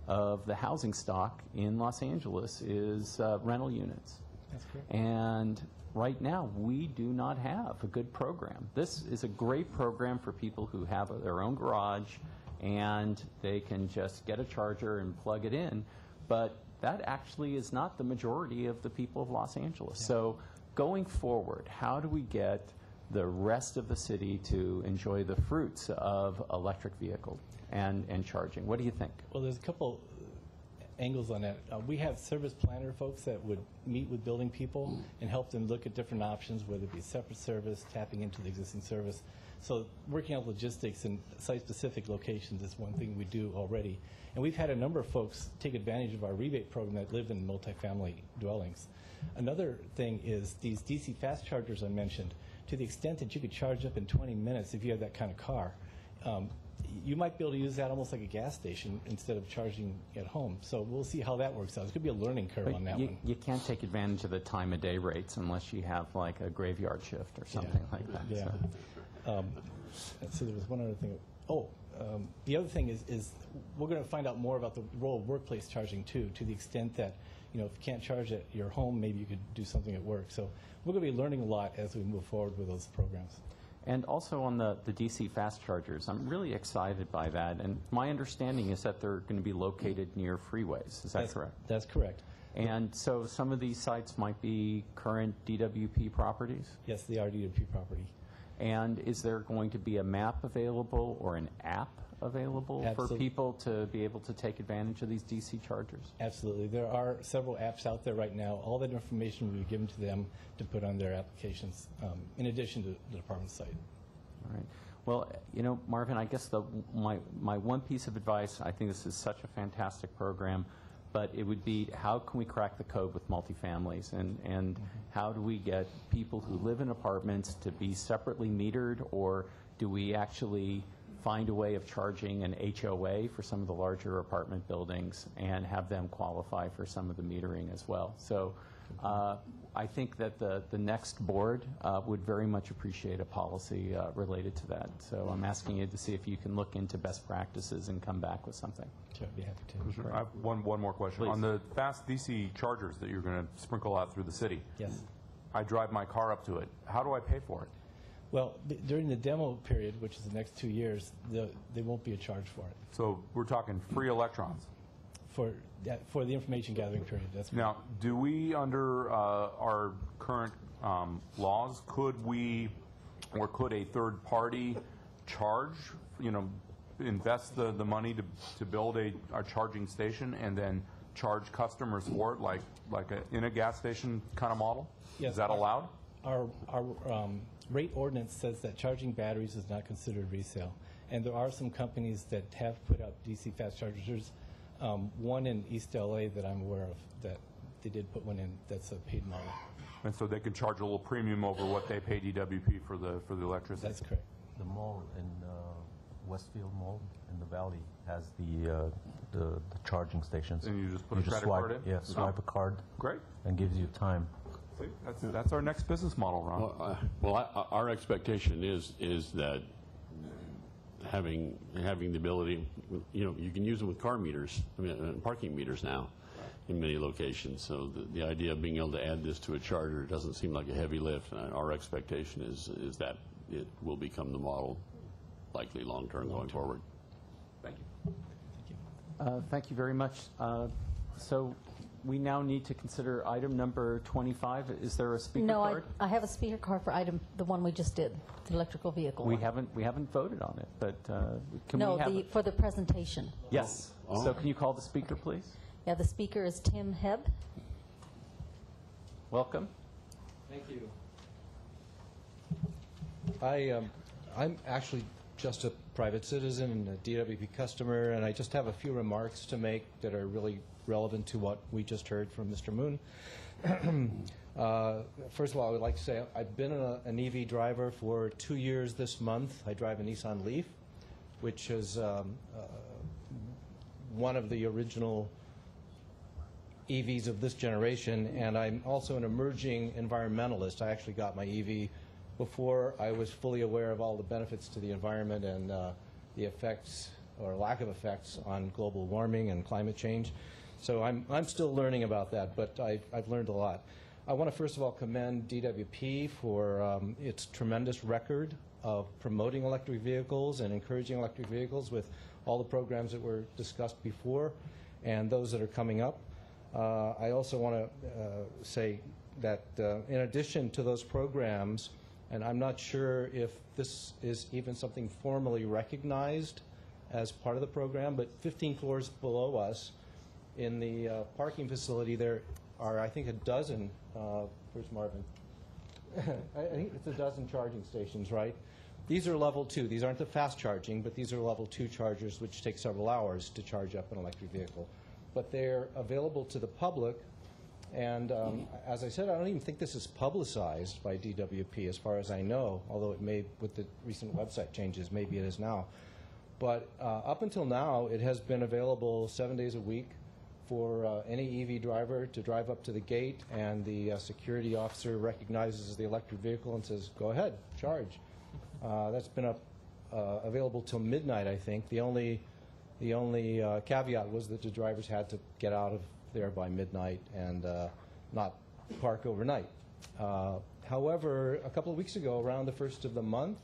of the housing stock in Los Angeles is rental units. That's correct. And right now, we do not have a good program. This is a great program for people who have their own garage and they can just get a charger and plug it in, but that actually is not the majority of the people of Los Angeles. Yeah. So going forward, how do we get the rest of the city to enjoy the fruits of electric vehicle and charging? What do you think? Well, there's a couple angles on that. We have service planner folks that would meet with building people and help them look at different options, whether it be separate service, tapping into the existing service. So working out logistics and site-specific locations is one thing we do already. And we've had a number of folks take advantage of our rebate program that live in multifamily dwellings. Another thing is these DC fast chargers I mentioned. To the extent that you could charge up in 20 minutes if you have that kind of car, you might be able to use that almost like a gas station instead of charging at home. So we'll see how that works out. There's going to be a learning curve on that one. You can't take advantage of the time of day rates unless you have like a graveyard shift or something like that. Yeah. So there was one other thing. The other thing is we're going to find out more about the role of workplace charging too, to the extent that, if you can't charge at your home, maybe you could do something at work. So we're going to be learning a lot as we move forward with those programs. And also on the DC fast chargers, I'm really excited by that. And my understanding is that they're going to be located near freeways. Is that correct? That's correct. And so some of these sites might be current DWP properties? Yes, they are DWP property. And is there going to be a map available or an app available for people to be able to take advantage of these DC chargers? Absolutely. There are several apps out there right now. All that information will be given to them to put on their applications, in addition to the department site. All right. Well, you know, Marvin, I guess my one piece of advice, I think this is such a fantastic program, but it would be how can we crack the code with multifamilies, and how do we get people who live in apartments to be separately metered, or do we actually find a way of charging an HOA for some of the larger apartment buildings and have them qualify for some of the metering as well? So I think that the next board would very much appreciate a policy related to that. So I'm asking you to see if you can look into best practices and come back with something. Sure, I'd be happy to. Commissioner, I have one more question. Please. On the fast DC chargers that you're going to sprinkle out through the city, Yes. I drive my car up to it. How do I pay for it? Well, during the demo period, which is the next 2 years, there won't be a charge for it. So we're talking free electrons. For the information gathering period, that's Now, do we, under our current laws, could a third party charge, invest the money to build a charging station and then charge customers for it, like in a gas station kind of model? Yes. Is that allowed? Our rate ordinance says that charging batteries is not considered resale. And there are some companies that have put up DC fast chargers. One in East LA that I'm aware of, that they did put one in, that's a paid model. And so they can charge a little premium over what they pay DWP for the electricity? That's correct. The mall in Westfield Mall in the Valley has the charging stations. And you just put a credit swipe, card in? Yeah, swipe a card. Great. And gives you time. See, that's our next business model, Ron. Our expectation is that having the ability, you can use them with car meters, parking meters now in many locations. So the idea of being able to add this to a charger doesn't seem like a heavy lift. Our expectation is that it will become the model, likely long-term going forward. Thank you. Thank you very much. So we now need to consider item number 25. Is there a speaker card? No, I have a speaker card for the one we just did, the electrical vehicle We one. haven't voted on it, but can No, we have for the presentation. Yes. Oh. So can you call the speaker, please? Yeah, the speaker is Tim Hebb. Welcome. Thank you. I'm actually just a private citizen and a DWP customer, and I just have a few remarks to make that are really relevant to what we just heard from Mr. Moon. First of all, I would like to say I've been an EV driver for 2 years this month. I drive a Nissan Leaf, which is one of the original EVs of this generation, and I'm also an emerging environmentalist. I actually got my EV before I was fully aware of all the benefits to the environment and the effects or lack of effects on global warming and climate change. So I'm still learning about that, but I've learned a lot. I want to first of all commend DWP for its tremendous record of promoting electric vehicles and encouraging electric vehicles with all the programs that were discussed before and those that are coming up. I also want to say that in addition to those programs, and I'm not sure if this is even something formally recognized as part of the program, but 15 floors below us in the parking facility, there are, I think, a dozen, where's Marvin? I think it's a dozen charging stations, right? These are level 2. These aren't the fast charging, but these are level 2 chargers, which take several hours to charge up an electric vehicle. But they're available to the public. And as I said, I don't even think this is publicized by DWP as far as I know, although it may, with the recent website changes, maybe it is now. But up until now, it has been available 7 days a week for any EV driver to drive up to the gate, and the security officer recognizes the electric vehicle and says, go ahead, charge. That's been up, available till midnight, I think. The only caveat was that the drivers had to get out of there by midnight and not park overnight. However, a couple of weeks ago, around the 1st of the month,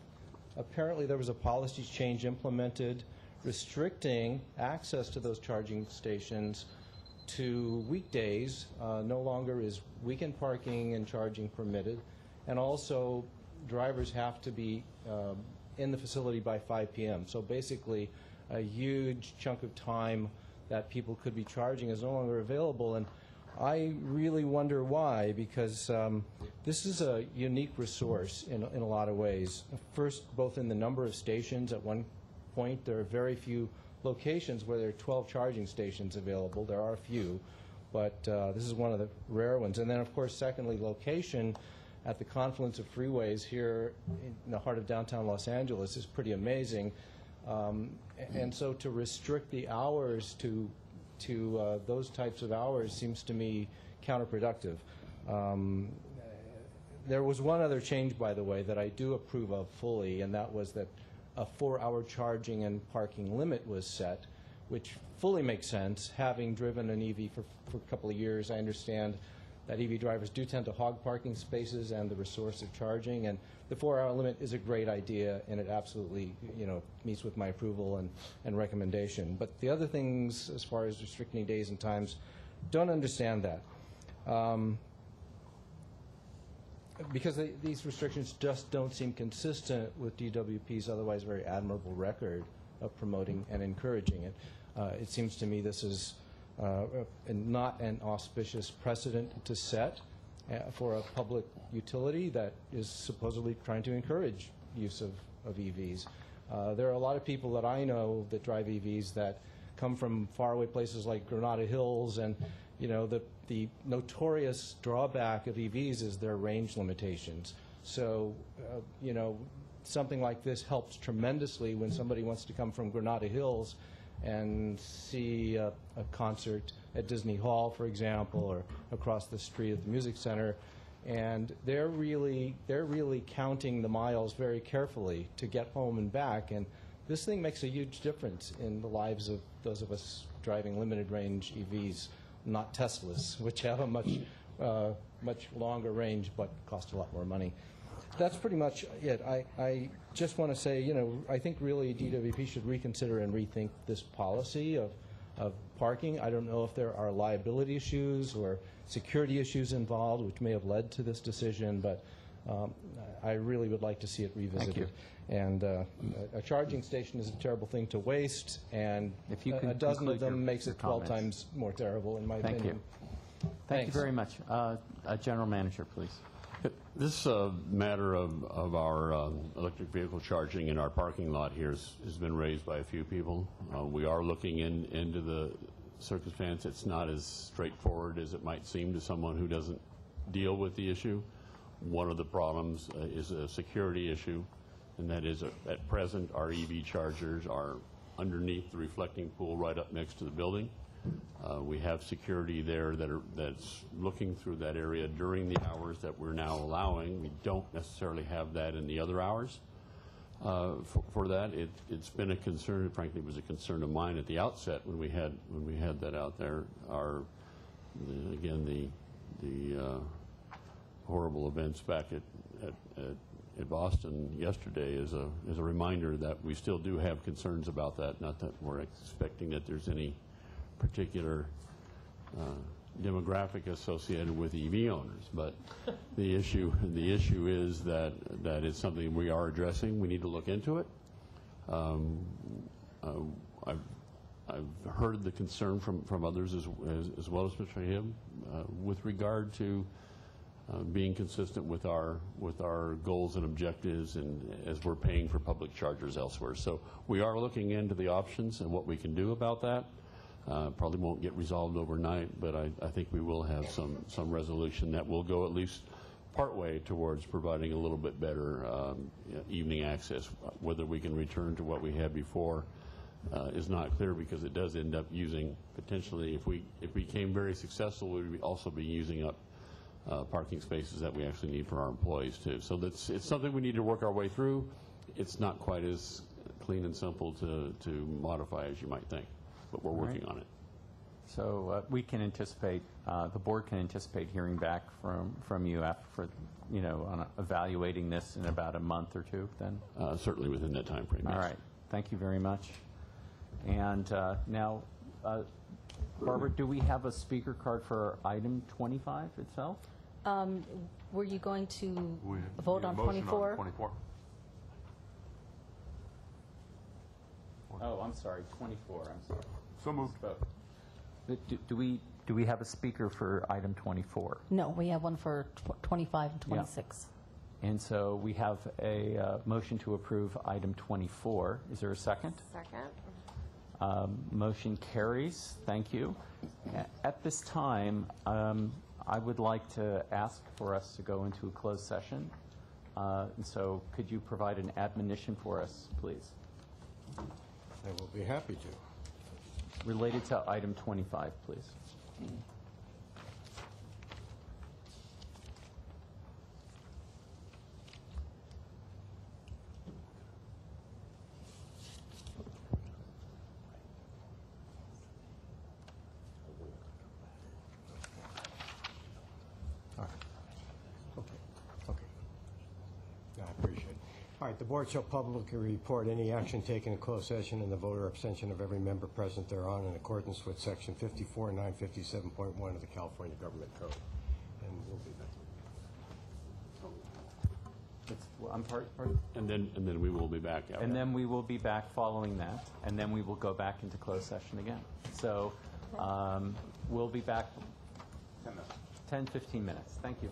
apparently there was a policy change implemented restricting access to those charging stations to weekdays. No longer is weekend parking and charging permitted, and also drivers have to be in the facility by 5 p.m. So basically, a huge chunk of time that people could be charging is no longer available. And I really wonder why, because this is a unique resource in a lot of ways. First, both in the number of stations. At one point, there are very few locations where there are 12 charging stations available. There are a few, but this is one of the rare ones. And then, of course, secondly, location at the confluence of freeways here in the heart of downtown Los Angeles is pretty amazing. And so to restrict the hours to those types of hours seems to me counterproductive. There was one other change, by the way, that I do approve of fully, and that was that a 4-hour charging and parking limit was set, which fully makes sense. Having driven an EV for a couple of years, I understand that EV drivers do tend to hog parking spaces and the resource of charging, and the 4-hour limit is a great idea, and it absolutely, meets with my approval and recommendation. But the other things, as far as restricting days and times, don't understand that. Because these restrictions just don't seem consistent with DWP's otherwise very admirable record of promoting and encouraging it. It seems to me this is not an auspicious precedent to set for a public utility that is supposedly trying to encourage use of EVs. There are a lot of people that I know that drive EVs that come from faraway places like Granada Hills, and the notorious drawback of EVs is their range limitations. So, something like this helps tremendously when somebody wants to come from Granada Hills and see a concert at Disney Hall, for example, or across the street at the Music Center, and they're really counting the miles very carefully to get home and back, and this thing makes a huge difference in the lives of those of us driving limited range EVs, not Teslas, which have a much longer range but cost a lot more money. That's pretty much it. I just want to say, I think really DWP should reconsider and rethink this policy of parking. I don't know if there are liability issues or security issues involved, which may have led to this decision, but I really would like to see it revisited. Thank you. And a charging station is a terrible thing to waste, and If you can a dozen of conclude them your makes it 12 comments. times more terrible, in my Thank opinion. you. Thank you Thanks. very much. General Manager, please. This matter of our electric vehicle charging in our parking lot here has been raised by a few people. We are looking into the circumstance. It's not as straightforward as it might seem to someone who doesn't deal with the issue. One of the problems is a security issue, and that is at present our EV chargers are underneath the reflecting pool right up next to the building. We have security there that's looking through that area during the hours that we're now allowing. We don't necessarily have that in the other hours. For that, it's been a concern. Frankly, it was a concern of mine at the outset when we had that out there. The horrible events back at Boston yesterday is a reminder that we still do have concerns about that. Not that we're expecting that there's any particular demographic associated with EV owners, but the issue is that it's something we are addressing. We need to look into it. I've heard the concern from others as well as Mr. Hibb with regard to being consistent with our goals and objectives, and as we're paying for public chargers elsewhere. So we are looking into the options and what we can do about that. Probably won't get resolved overnight, but I think we will have some resolution that will go at least partway towards providing a little bit better evening access. Whether we can return to what we had before is not clear, because it does end up using, potentially, if we became very successful, we would also be using up parking spaces that we actually need for our employees too. So it's something we need to work our way through. It's not quite as clean and simple to modify as you might think, but we're working on it. So we can anticipate, the board can anticipate hearing back from you after, on evaluating this in about a month or two then? Certainly within that time frame, yes. All right. Thank you very much. And now, Barbara, do we have a speaker card for item 25 itself? Were you going to We vote need a on motion 24? 24. Oh, I'm sorry, 24, I'm sorry. So moved. Vote. Do we, Do we have a speaker for item 24? No, we have one for 25 and 26. And so we have a motion to approve item 24. Is there a second? Second. Motion carries. Thank you. At this time, I would like to ask for us to go into a closed session. And so could you provide an admonition for us, please, I will be happy to. related to item 25, please? All right. Okay. Okay. I appreciate it. All right, the board shall publicly report any action taken in closed session and the vote or abstention of every member present thereon in accordance with Section 54 and 957.1 of the California Government Code. And we'll be back. And then we will be back out. And then we will be back following that, and then we will go back into closed session again. So we'll be back 10, 15 minutes. Thank you.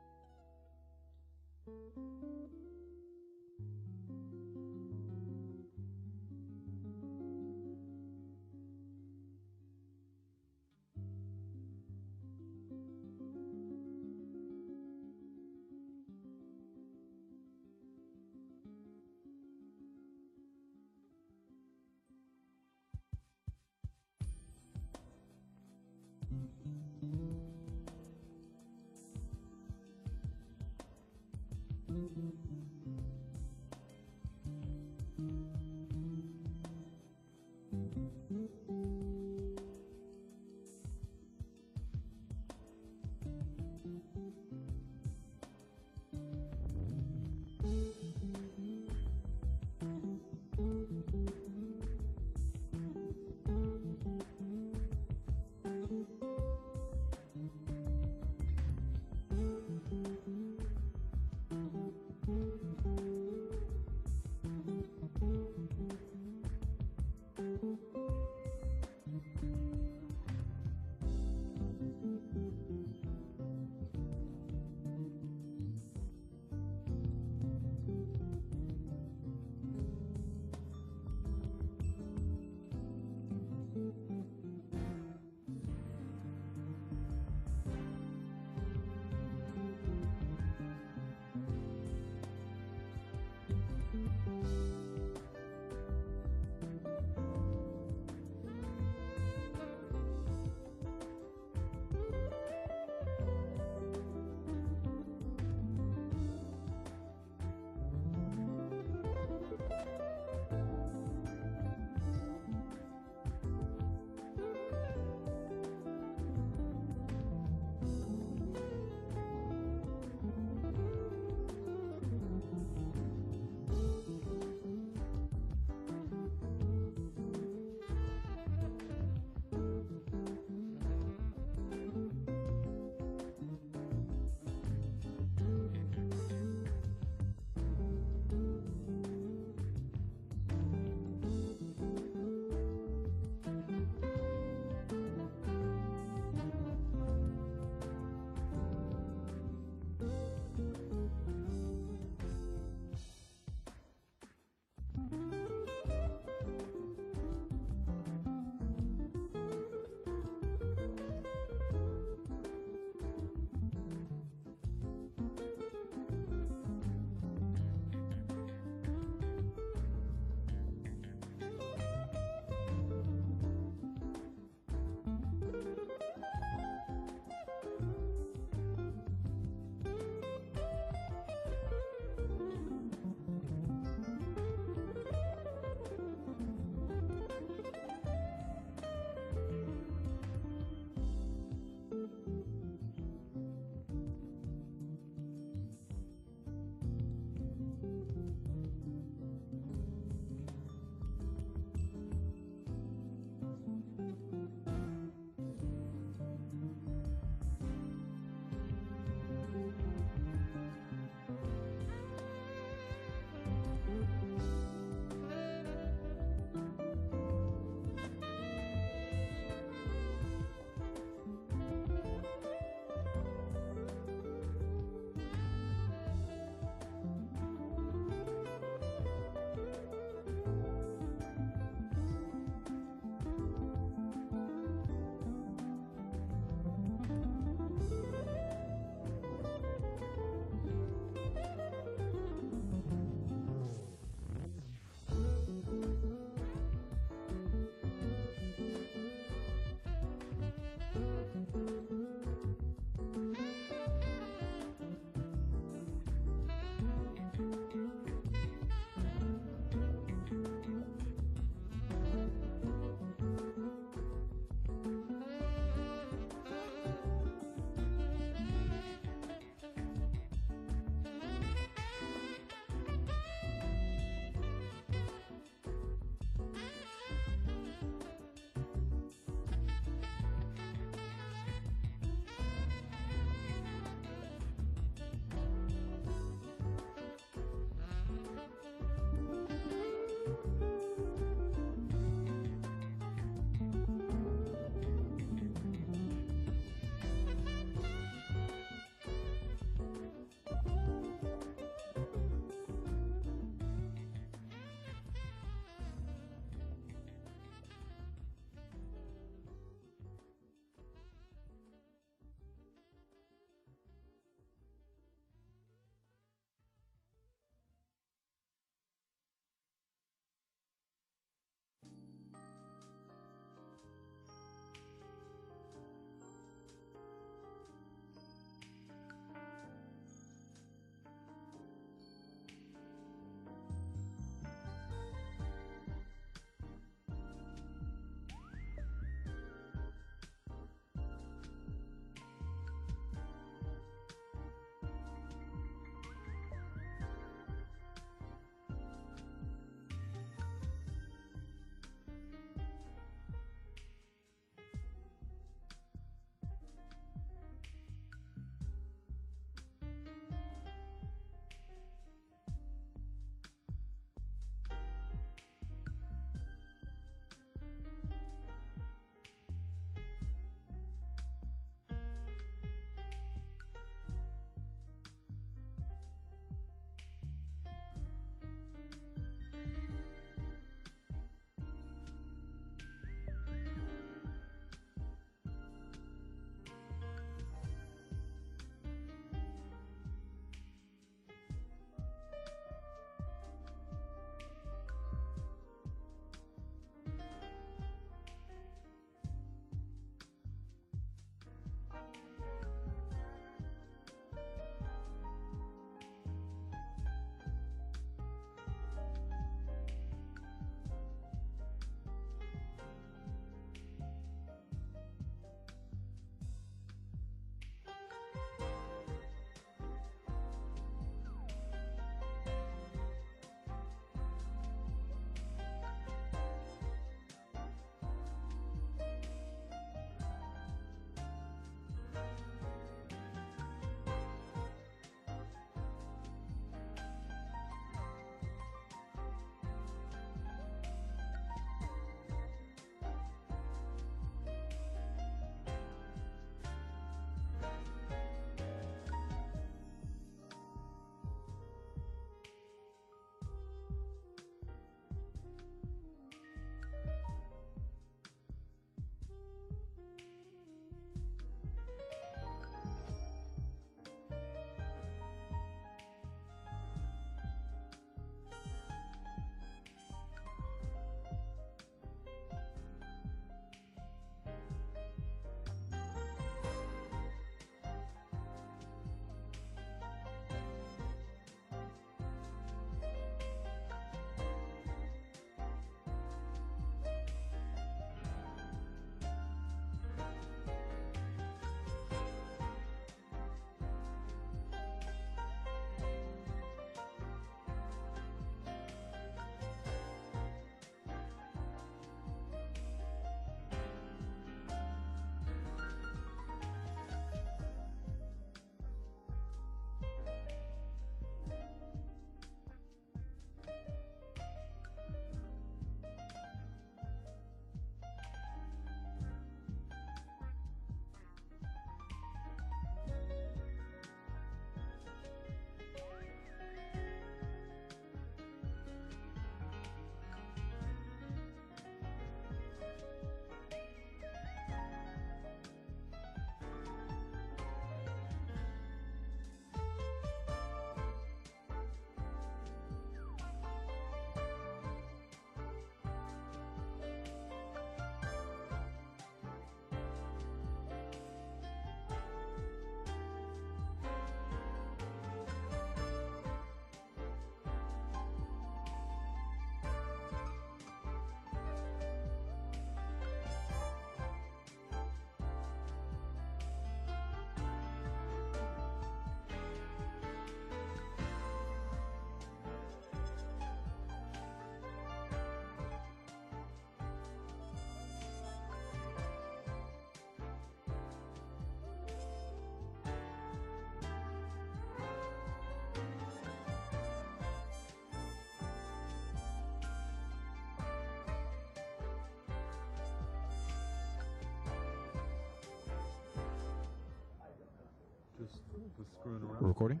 Recording?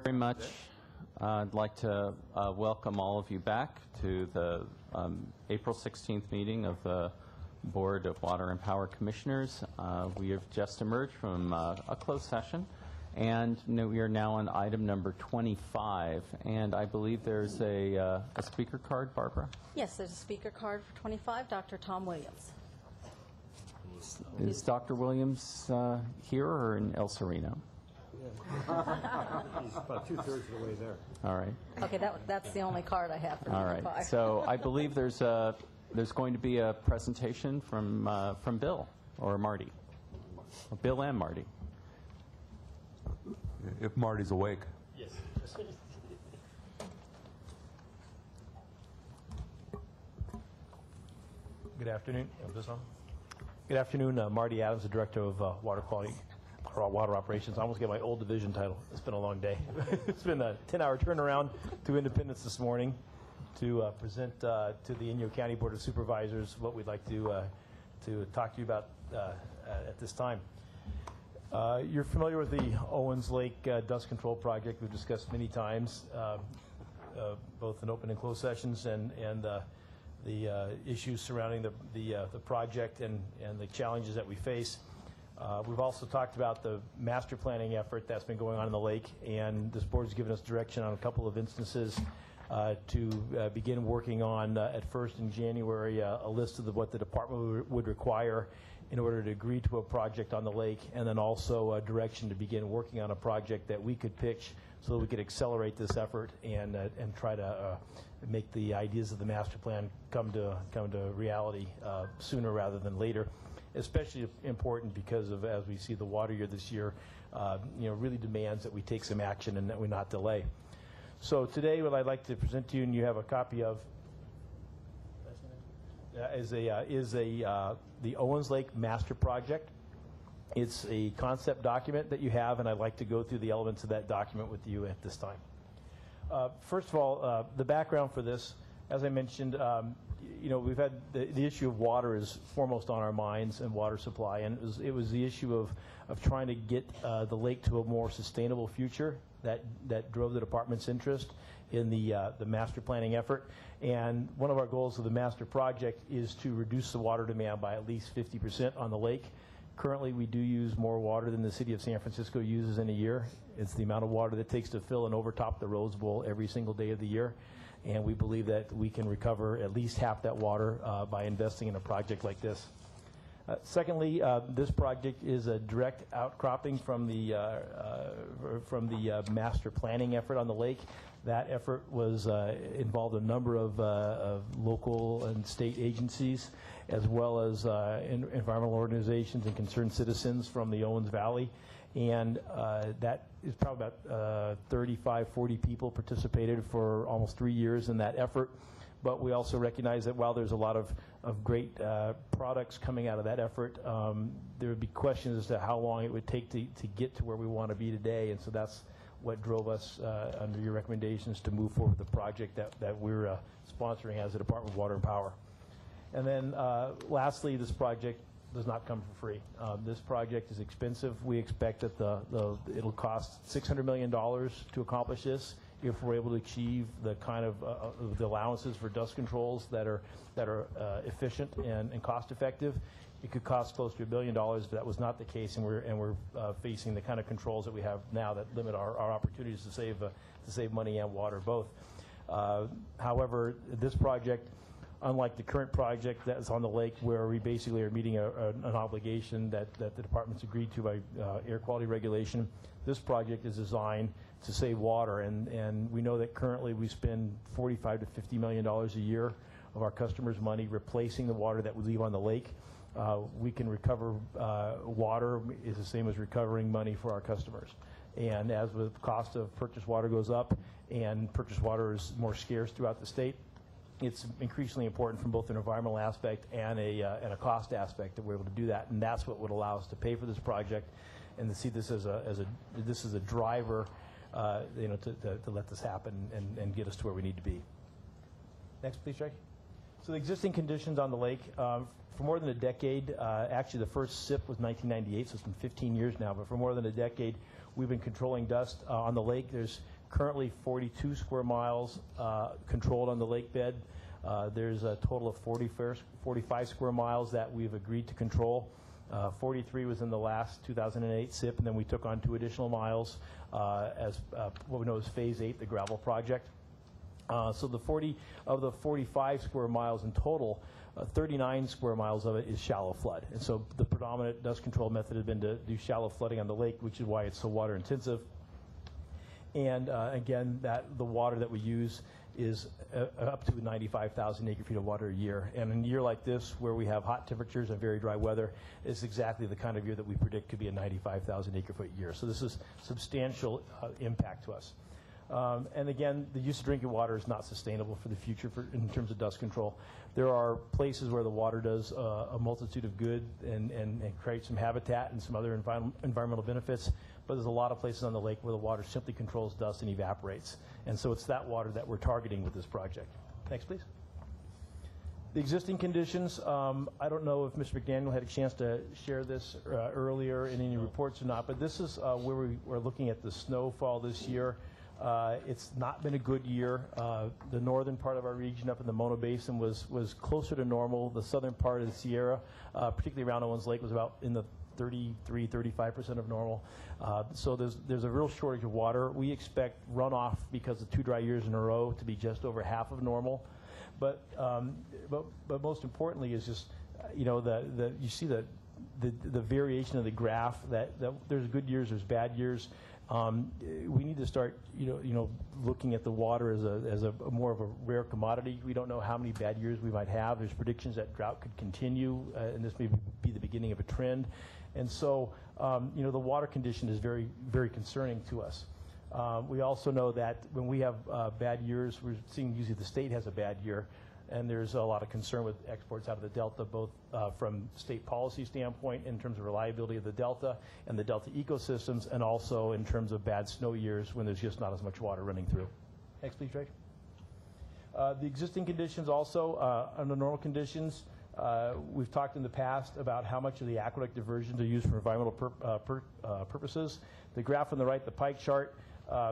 Very much. I'd like to welcome all of you back to the April 16th meeting of the Board of Water and Power Commissioners. We have just emerged from a closed session, and we are now on item number 25. And I believe there's a speaker card, Barbara? Yes, there's a speaker card for 25, Dr. Tom Williams. Is Dr. Williams here or in El Sereno? He's about two-thirds of the way there. All right. Okay, that's the only card I have for All right. 25. So I believe there's going to be a presentation from Bill or Marty. Bill and Marty. If Marty's awake. Yes. Good afternoon. Good afternoon. Marty Adams, the Director of Water Quality, or Water Operations. I almost get my old division title. It's been a long day. It's been a 10-hour turnaround to Independence this morning to present to the Inyo County Board of Supervisors what we'd like to talk to you about at this time. You're familiar with the Owens Lake Dust Control Project. We've discussed many times, both in open and closed sessions, and the issues surrounding the project and the challenges that we face. We've also talked about the master planning effort that's been going on in the lake, and this board has given us direction on a couple of instances to begin working on, at first in January, a list of what the department would require in order to agree to a project on the lake, and then also a direction to begin working on a project that we could pitch so that we could accelerate this effort and try to make the ideas of the master plan come to reality sooner rather than later. Especially important because of, as we see the water year this year, really demands that we take some action and that we not delay. So today, what I'd like to present to you, and you have a copy of, is the Owens Lake Master Project. It's a concept document that you have, and I'd like to go through the elements of that document with you at this time. First of all, the background for this, as I mentioned, we've had the issue of water is foremost on our minds, and water supply, and it was the issue of trying to get the lake to a more sustainable future that drove the department's interest in the master planning effort. And one of our goals of the master project is to reduce the water demand by at least 50% on the lake. Currently, we do use more water than the city of San Francisco uses in a year. It's the amount of water that it takes to fill and overtop the Rose Bowl every single day of the year. And we believe that we can recover at least half that water by investing in a project like this. Secondly, this project is a direct outcropping from the master planning effort on the lake. That effort was involved a number of local and state agencies, as well as environmental organizations and concerned citizens from the Owens Valley. And that is probably about 35, 40 people participated for almost 3 years in that effort. But we also recognize that while there's a lot of great products coming out of that effort, there would be questions as to how long it would take to get to where we want to be today. And so that's what drove us, under your recommendations, to move forward with the project that we're sponsoring as the Department of Water and Power. And then lastly, this project does not come for free. This project is expensive. We expect that it'll cost $600 million to accomplish this if we're able to achieve the kind of the allowances for dust controls that are efficient and cost effective. It could cost close to $1 billion if that was not the case, and we're facing the kind of controls that we have now that limit our opportunities to save money and water both. However, this project, unlike the current project that's on the lake, where we basically are meeting an obligation that the department's agreed to by air quality regulation, this project is designed to save water. And we know that currently we spend $45 to $50 million a year of our customers' money replacing the water that we leave on the lake. We can recover water is the same as recovering money for our customers. And as the cost of purchased water goes up and purchased water is more scarce throughout the state, it's increasingly important from both an environmental aspect and a cost aspect that we're able to do that, and that's what would allow us to pay for this project and to see this as a driver, to let this happen and get us to where we need to be. Next, please, Jackie. So the existing conditions on the lake. for more than a decade, actually the first SIP was 1998, so it's been 15 years now, but for more than a decade, we've been controlling dust on the lake. There's currently 42 square miles controlled on the lake bed. There's a total of 45 square miles that we've agreed to control. 43 was in the last 2008 SIP, and then we took on 2 additional miles as what we know as Phase 8, the gravel project. So the 45 square miles in total, 39 square miles of it is shallow flood. And so the predominant dust control method has been to do shallow flooding on the lake, which is why it's so water intensive. And again, the water that we use is up to 95,000 acre feet of water a year. And in a year like this, where we have hot temperatures and very dry weather, it's exactly the kind of year that we predict could be a 95,000 acre foot year. So this is substantial impact to us. And again, the use of drinking water is not sustainable for the future in terms of dust control. There are places where the water does a multitude of good and creates some habitat and some other environmental benefits, but there's a lot of places on the lake where the water simply controls dust and evaporates. And so it's that water that we're targeting with this project. Next, please. The existing conditions, I don't know if Mr. McDaniel had a chance to share this earlier in any reports or not, but this is where we're looking at the snowfall this year. It's not been a good year. The northern part of our region up in the Mono Basin was closer to normal. The southern part of the Sierra, particularly around Owens Lake, was about in the 35% of normal. So there's a real shortage of water. We expect runoff because of 2 dry years in a row to be just over half of normal. But most importantly is just, you see the variation of the graph that there's good years, there's bad years. We need to start, looking at the water as a more of a rare commodity. We don't know how many bad years we might have. There's predictions that drought could continue, and this may be the beginning of a trend. And so, the water condition is very, very concerning to us. We also know that when we have bad years, we're seeing usually the state has a bad year, and there's a lot of concern with exports out of the Delta, both from state policy standpoint in terms of reliability of the Delta and the Delta ecosystems, and also in terms of bad snow years when there's just not as much water running through. Next, please, Drake. The existing conditions also, under normal conditions, we've talked in the past about how much of the aqueduct diversions are used for environmental purposes. The graph on the right, the pie chart,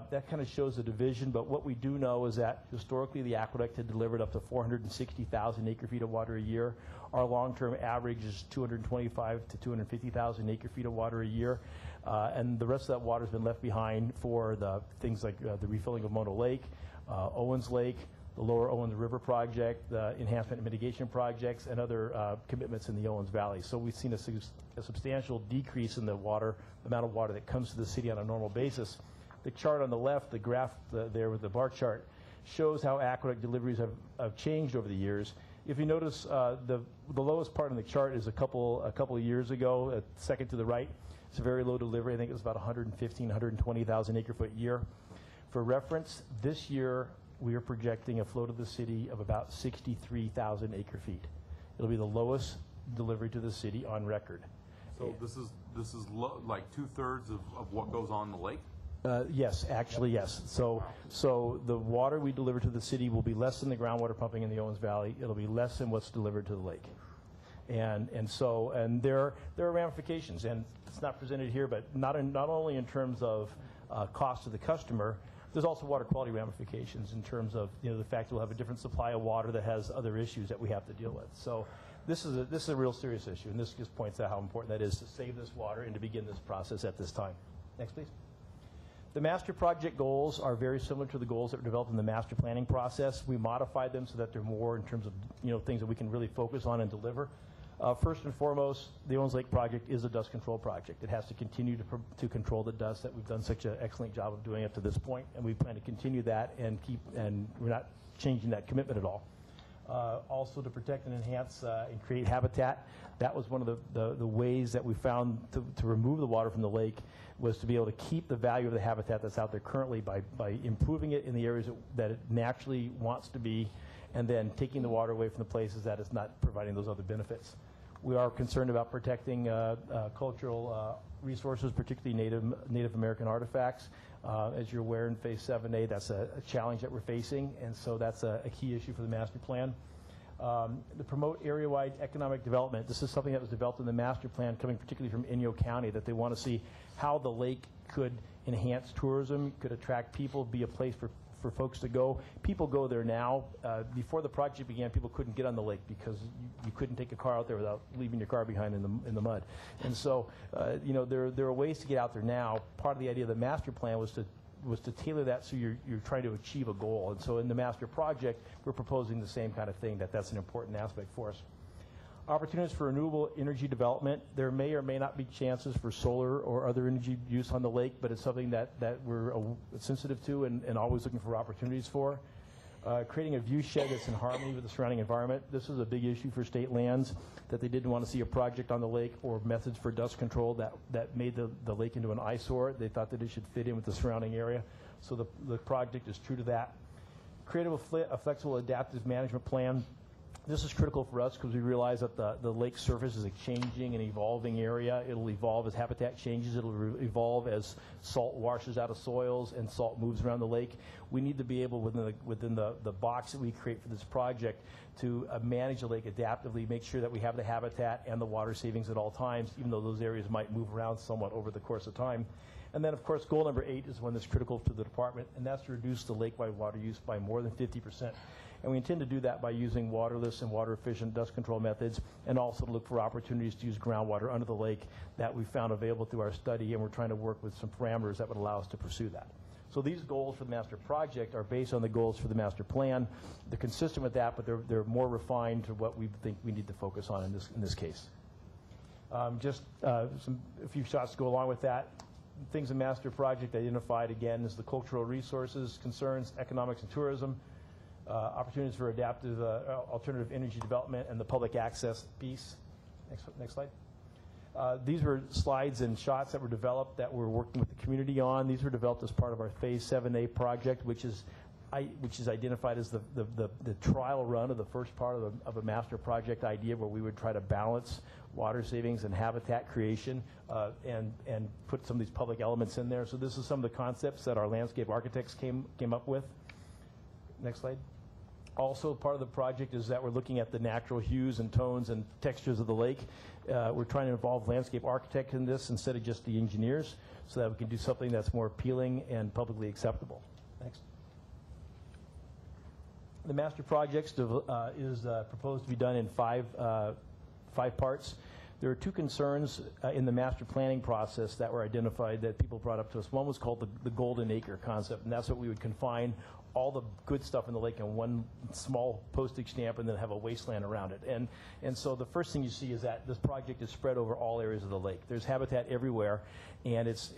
that kind of shows the division, but what we do know is that historically the aqueduct had delivered up to 460,000 acre feet of water a year. Our long-term average is 225 to 250,000 acre feet of water a year, and the rest of that water has been left behind for the things like the refilling of Mono Lake, Owens Lake, the Lower Owens River project, the enhancement and mitigation projects, and other commitments in the Owens Valley. So we've seen a substantial decrease in the amount of water that comes to the city on a normal basis. The chart on the left, the graph there with the bar chart, shows how aqueduct deliveries have changed over the years. If you notice, the lowest part on the chart is a couple of years ago, second to the right. It's a very low delivery. I think it was about 115, 120,000 acre foot year. For reference, this year we are projecting a flow to the city of about 63,000 acre feet. It'll be the lowest delivery to the city on record. So this is like 2/3 of what goes on the lake? Yes, actually, yes. So the water we deliver to the city will be less than the groundwater pumping in the Owens Valley. It'll be less than what's delivered to the lake. And there are ramifications, and it's not presented here, but not only in terms of cost to the customer. There's also water quality ramifications in terms of the fact that we'll have a different supply of water that has other issues that we have to deal with. So this is a real serious issue, and this just points out how important that is to save this water and to begin this process at this time. Next, please. The master project goals are very similar to the goals that were developed in the master planning process. We modified them so that they're more in terms of things that we can really focus on and deliver. First and foremost, the Owens Lake project is a dust control project. It has to continue to control the dust that we've done such an excellent job of doing up to this point, and we plan to continue that and we're not changing that commitment at all. Also to protect and enhance and create habitat. That was one of the ways that we found to remove the water from the lake, was to be able to keep the value of the habitat that's out there currently by improving it in the areas that it naturally wants to be, and then taking the water away from the places that it's not providing those other benefits. We are concerned about protecting cultural resources, particularly Native American artifacts. As you're aware, in Phase 7A, that's a challenge that we're facing, and so that's a key issue for the master plan. To promote area-wide economic development, this is something that was developed in the master plan coming particularly from Inyo County, that they want to see how the lake could enhance tourism, could attract people, be a place for folks to go. People go there now. Before the project began, people couldn't get on the lake because you couldn't take a car out there without leaving your car behind in the mud. And so, there are ways to get out there now. Part of the idea of the master plan was to tailor that so you're trying to achieve a goal. And so in the master project, we're proposing the same kind of thing, that's an important aspect for us. Opportunities for renewable energy development. There may or may not be chances for solar or other energy use on the lake, but it's something that we're sensitive to and always looking for opportunities for. Creating a view shed that's in harmony with the surrounding environment. This is a big issue for state lands, that they didn't want to see a project on the lake or methods for dust control that made the lake into an eyesore. They thought that it should fit in with the surrounding area. So the project is true to that. Create a flexible adaptive management plan. This is critical for us because we realize that the lake surface is a changing and evolving area. It'll evolve as habitat changes. It'll evolve as salt washes out of soils and salt moves around the lake. We need to be able, within the box that we create for this project, to manage the lake adaptively, make sure that we have the habitat and the water savings at all times, even though those areas might move around somewhat over the course of time. And then, of course, goal number 8 is one that's critical to the department, and that's to reduce the lake-wide water use by more than 50%. And we intend to do that by using waterless and water-efficient dust control methods, and also to look for opportunities to use groundwater under the lake that we found available through our study, and we're trying to work with some parameters that would allow us to pursue that. So these goals for the master project are based on the goals for the master plan. They're consistent with that, but they're more refined to what we think we need to focus on in this case. A few shots to go along with that. Things the master project identified, again, is the cultural resources, concerns, economics and tourism, opportunities for adaptive alternative energy development, and the public access piece. Next slide. These were slides and shots that were developed that we're working with the community on. These were developed as part of our Phase 7A project, which is identified as the trial run of the first part of a master project idea, where we would try to balance water savings and habitat creation and put some of these public elements in there. So this is some of the concepts that our landscape architects came up with. Next slide. Also, part of the project is that we're looking at the natural hues and tones and textures of the lake. We're trying to involve landscape architects in this instead of just the engineers, so that we can do something that's more appealing and publicly acceptable. Next. The master project is proposed to be done in five parts. There are 2 concerns in the master planning process that were identified that people brought up to us. One was called the golden acre concept, and that's what we would confine all the good stuff in the lake in one small postage stamp and then have a wasteland around it. And so the first thing you see is that this project is spread over all areas of the lake. There's habitat everywhere, and it's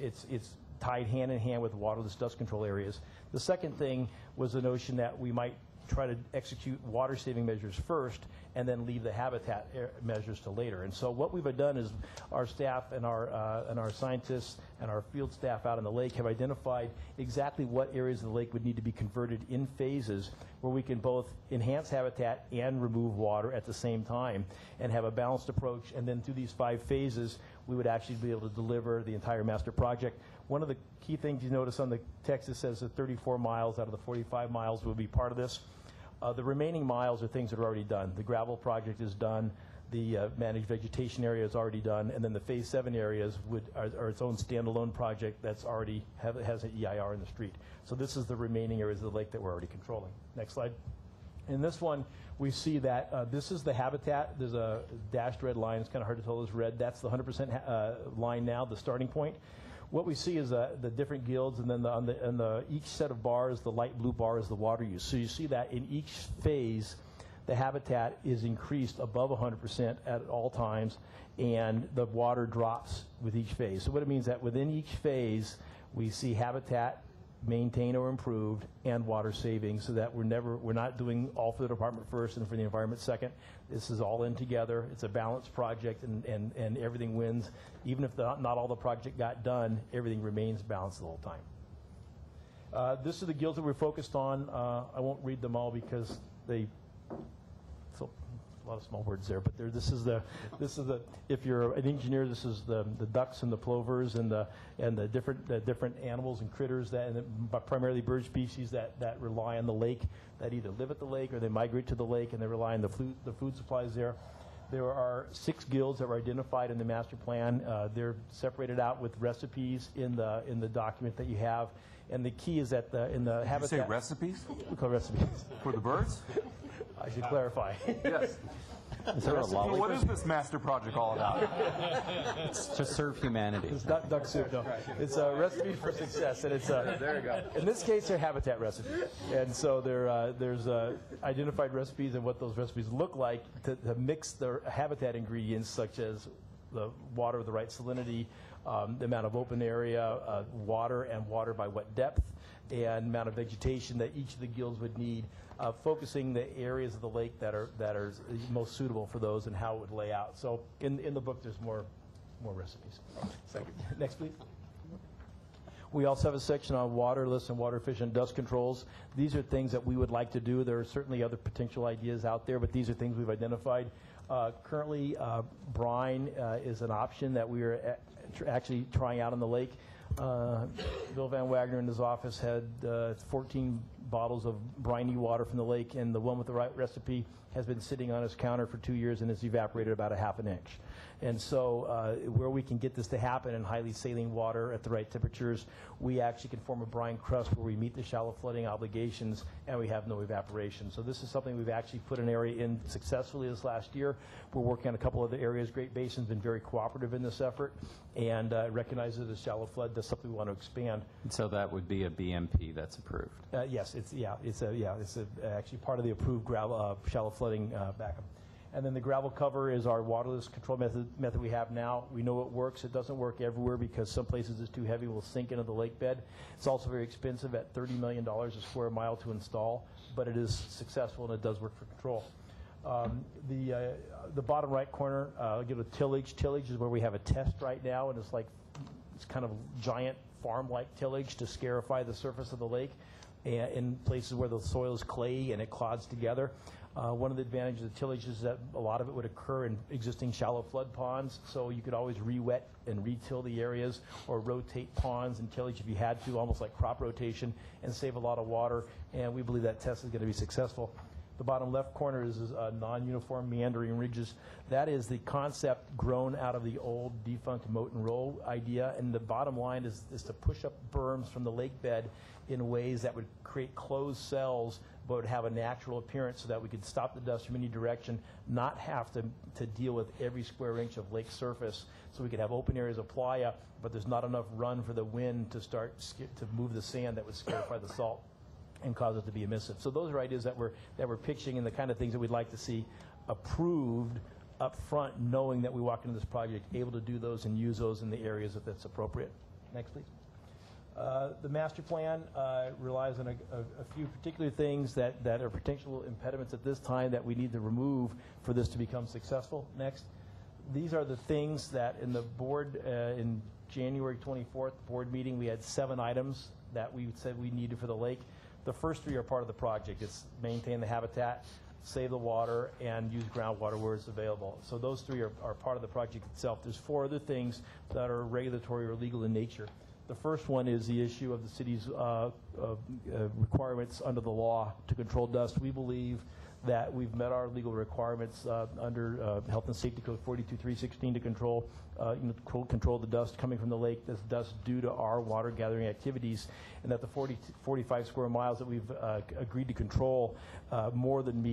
tied hand in hand with waterless dust control areas. The second thing was the notion that we might try to execute water-saving measures first and then leave the habitat measures to later. And so what we've done is our staff and our scientists and our field staff out on the lake have identified exactly what areas of the lake would need to be converted in phases where we can both enhance habitat and remove water at the same time and have a balanced approach. And then through these 5 phases, we would actually be able to deliver the entire master project. One of the key things you notice on the text, it says that 34 miles out of the 45 miles will be part of this. The remaining miles are things that are already done. The gravel project is done. The managed vegetation area is already done. And then the Phase 7 areas are its own standalone project that's already has an EIR in the street. So this is the remaining areas of the lake that we're already controlling. Next slide. In this one, we see that this is the habitat. There's a dashed red line. It's kind of hard to tell it's red. That's the 100% line now, the starting point. What we see is the different guilds, and then on each set of bars, the light blue bar is the water use. So you see that in each phase, the habitat is increased above 100% at all times, and the water drops with each phase. So what it means is that within each phase, we see habitat maintained or improved and water saving, so that we're not doing all for the department first and for the environment second. This is all in together. It's a balanced project, and everything wins. Even if not all the project got done, everything remains balanced the whole time. This is the guilds that we're focused on. I won't read them all because a lot of small words there, but this is the if you're an engineer, this is the ducks and the plovers and the different animals and critters but primarily bird species that rely on the lake, that either live at the lake or they migrate to the lake and they rely on the food supplies there. There are 6 guilds that were identified in the master plan. They're separated out with recipes in the document that you have. And the key is that in the habitat. Did you say recipes? We call recipes. For the birds? I should clarify. Yes. What is this master project all about? It's to serve humanity. It's not duck soup, no. It's a recipe for success, and it's there you go. In this case, they're habitat recipes, and so there's identified recipes and what those recipes look like to mix the habitat ingredients, such as the water of the right salinity, the amount of open area, water and water by what depth, and amount of vegetation that each of the guilds would need. Focusing the areas of the lake that are most suitable for those and how it would lay out. So in the book, there's more recipes. Next, please. We also have a section on waterless and water efficient dust controls. These are things that we would like to do. There are certainly other potential ideas out there, but these are things we've identified. Currently, brine is an option that we are actually trying out on the lake. Bill Van Wagner in his office had 14 bottles of briny water from the lake, and the one with the right recipe has been sitting on his counter for 2 years and has evaporated about 1/2 inch. And so where we can get this to happen in highly saline water at the right temperatures, we actually can form a brine crust where we meet the shallow flooding obligations and we have no evaporation. So this is something we've actually put an area in successfully this last year. We're working on a couple other areas. Great Basin's been very cooperative in this effort and recognizes the shallow flood. That's something we want to expand. And so that would be a BMP that's approved. Yes, it's actually part of the approved gravel shallow flooding backup. And then the gravel cover is our waterless control method we have now. We know it works. It doesn't work everywhere because some places it's too heavy, will sink into the lake bed. It's also very expensive at $30 million a square mile to install, but it is successful and it does work for control. The bottom right corner, I'll give a tillage. Tillage is where we have a test right now, and it's kind of giant farm-like tillage to scarify the surface of the lake in places where the soil is clay and it clods together. One of the advantages of tillage is that a lot of it would occur in existing shallow flood ponds, so you could always re-wet and re-till the areas or rotate ponds and tillage if you had to, almost like crop rotation, and save a lot of water, and we believe that test is going to be successful. The bottom left corner is non-uniform meandering ridges. That is the concept grown out of the old defunct moat and roll idea, and the bottom line is to push up berms from the lake bed in ways that would create closed cells but would have a natural appearance so that we could stop the dust from any direction, not have to deal with every square inch of lake surface. So we could have open areas of playa, but there's not enough run for the wind to start to move the sand that would scarify the salt and cause it to be emissive. So those are ideas that we're pitching and the kind of things that we'd like to see approved up front, knowing that we walk into this project able to do those and use those in the areas that that's appropriate. Next, please. The master plan relies on a few particular things that are potential impediments at this time that we need to remove for this to become successful. Next. These are the things that in the board, in January 24th board meeting, we had 7 items that we said we needed for the lake. The first 3 are part of the project. It's maintain the habitat, save the water, and use groundwater where it's available. So those 3 are part of the project itself. There's 4 other things that are regulatory or legal in nature. The first one is the issue of the city's requirements under the law to control dust. We believe that we've met our legal requirements under Health and Safety Code 42316 to control the dust coming from the lake, this dust due to our water gathering activities, and that the 45 square miles that we've agreed to control more than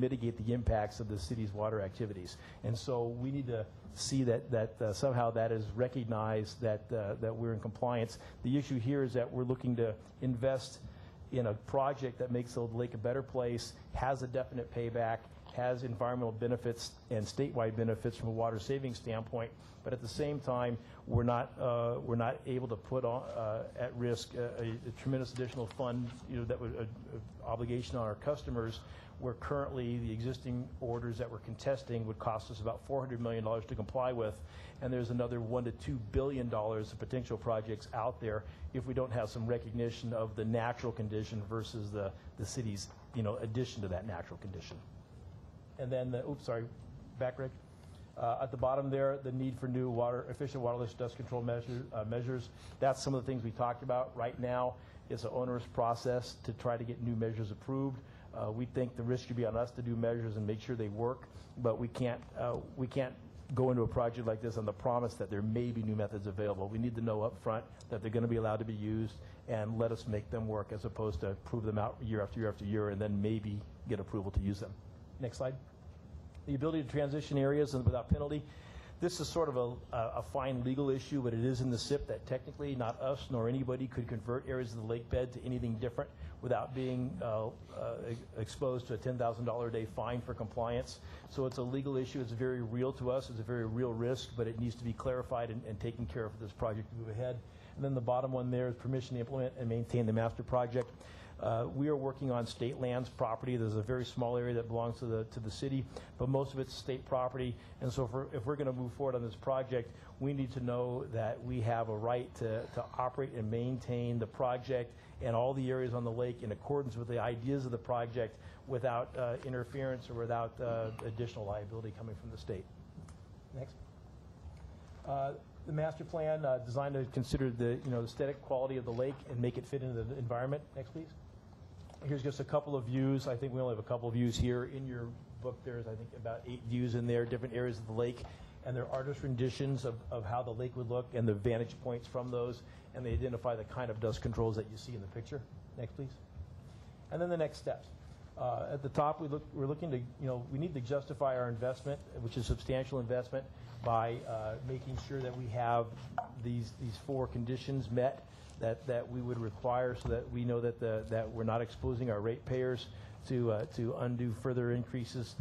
mitigate the impacts of the city's water activities. And so we need to see that somehow that is recognized, that we're in compliance. The issue here is that we're looking to invest in a project that makes the lake a better place, has a definite payback, has environmental benefits and statewide benefits from a water saving standpoint, but at the same time, we're not able to put on, at risk a tremendous additional fund, that would obligation on our customers, where currently the existing orders that we're contesting would cost us about $400 million to comply with, and there's another $1 to $2 billion of potential projects out there if we don't have some recognition of the natural condition versus the city's addition to that natural condition. And then, back, Rick. At the bottom there, the need for new efficient waterless dust control measures. That's some of the things we talked about. Right now, it's an onerous process to try to get new measures approved. We think the risk should be on us to do measures and make sure they work, but we can't go into a project like this on the promise that there may be new methods available. We need to know up front that they're going to be allowed to be used and let us make them work as opposed to prove them out year after year after year and then maybe get approval to use them. Next slide. The ability to transition areas and without penalty. This is sort of a fine legal issue, but it is in the SIP that technically not us nor anybody could convert areas of the lake bed to anything different without being exposed to a $10,000 a day fine for compliance. So it's a legal issue. It's very real to us. It's a very real risk, but it needs to be clarified and taken care of for this project to move ahead. And then the bottom one there is permission to implement and maintain the master project. We are working on state lands property. There's a very small area that belongs to the city, but most of it's state property. And so if we're going to move forward on this project, we need to know that we have a right to operate and maintain the project and all the areas on the lake in accordance with the ideas of the project without interference or without additional liability coming from the state. Next. The master plan designed to consider the aesthetic quality of the lake and make it fit into the environment. Next, please. Here's just a couple of views. I think we only have a couple of views here. In your book, there's, I think, about 8 views in there, different areas of the lake. And they're artist renditions of how the lake would look and the vantage points from those. And they identify the kind of dust controls that you see in the picture. Next, please. And then the next steps. At the top, we're looking to, we need to justify our investment, which is substantial investment, by making sure that we have these 4 conditions met that we would require so that we know that we're not exposing our ratepayers to undue further increases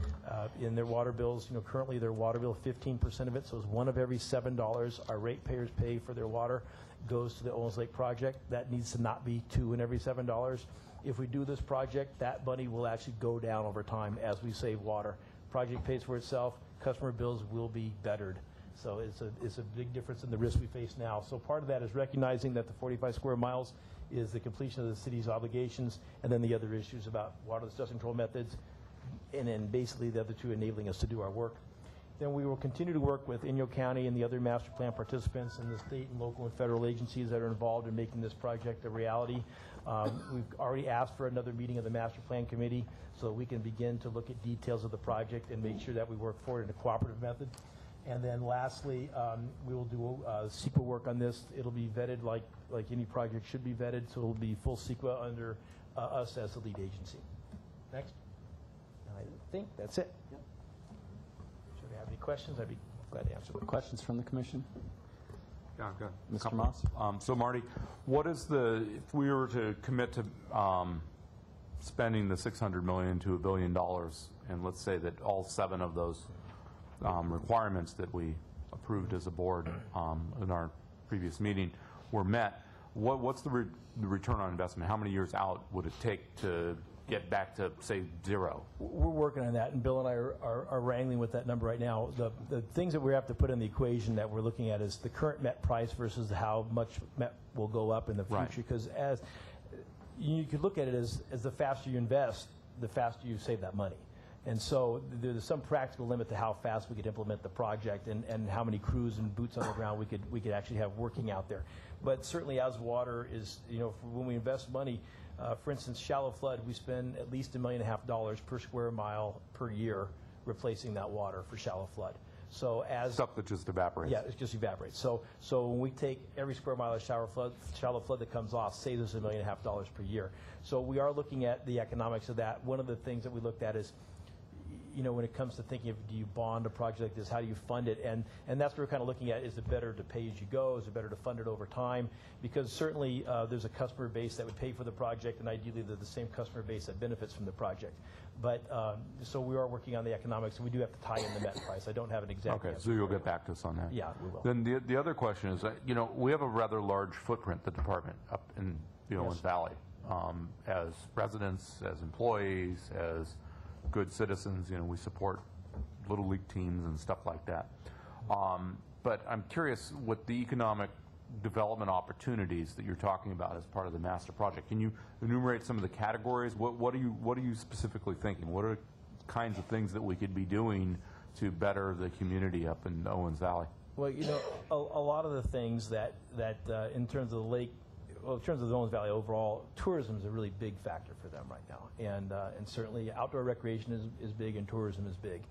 in their water bills. Currently their water bill, 15% of it, so it's 1 of every $7 our ratepayers pay for their water goes to the Owens Lake project. That needs to not be 2 in every $7. If we do this project, that money will actually go down over time as we save water. Project pays for itself. Customer bills will be bettered. So it's a big difference in the risk we face now. So part of that is recognizing that the 45 square miles is the completion of the city's obligations, and then the other issues about waterless dust control methods, and then basically the other 2 enabling us to do our work. Then we will continue to work with Inyo County and the other master plan participants and the state and local and federal agencies that are involved in making this project a reality. We've already asked for another meeting of the master plan committee so that we can begin to look at details of the project and make sure that we work forward in a cooperative method. And then lastly, we will do CEQA work on this. It'll be vetted like any project should be vetted, so it'll be full CEQA under us as the lead agency. Next. I think that's it. Yep. Should we have any questions? I'd be glad to answer them. Questions from the commission? Yeah, good. Mr. Moss? So Marty, what is if we were to commit to spending the $600 million to $1 billion, and let's say that all 7 of those requirements that we approved as a board in our previous meeting were met, what's the return on investment? How many years out would it take to get back to, say, 0? We're working on that, and Bill and I are wrangling with that number right now. The things that we have to put in the equation that we're looking at is the current MET price versus how much MET will go up in the future. Because as you could look at it as the faster you invest, the faster you save that money. And so there's some practical limit to how fast we could implement the project and how many crews and boots on the ground we could actually have working out there. But certainly as water is, when we invest money, for instance, shallow flood, we spend at least $1.5 million per square mile per year replacing that water for shallow flood. So as stuff that just evaporates. Yeah, it just evaporates. So when we take every square mile of shallow flood that comes off, saves us $1.5 million per year. So we are looking at the economics of that. One of the things that we looked at is, when it comes to thinking of do you bond a project like this, how do you fund it? And that's what we're kind of looking at. Is it better to pay as you go? Is it better to fund it over time? Because certainly there's a customer base that would pay for the project, and ideally they're the same customer base that benefits from the project. But so we are working on the economics, and we do have to tie in the net price. I don't have an exact answer. So you'll get back to us on that. Yeah, we will. Then the other question is, we have a rather large footprint, the department, up in the Owens Valley, as residents, as employees, as good citizens. We support Little League teams and stuff like that. But I'm curious what the economic development opportunities that you're talking about as part of the master project. Can you enumerate some of the categories? What are you specifically thinking? What are kinds of things that we could be doing to better the community up in Owens Valley? Well, you know, a lot of the things that in terms of the lake, well, in terms of the Owens Valley overall, tourism is a really big factor for them right now, and certainly outdoor recreation is big and tourism is big.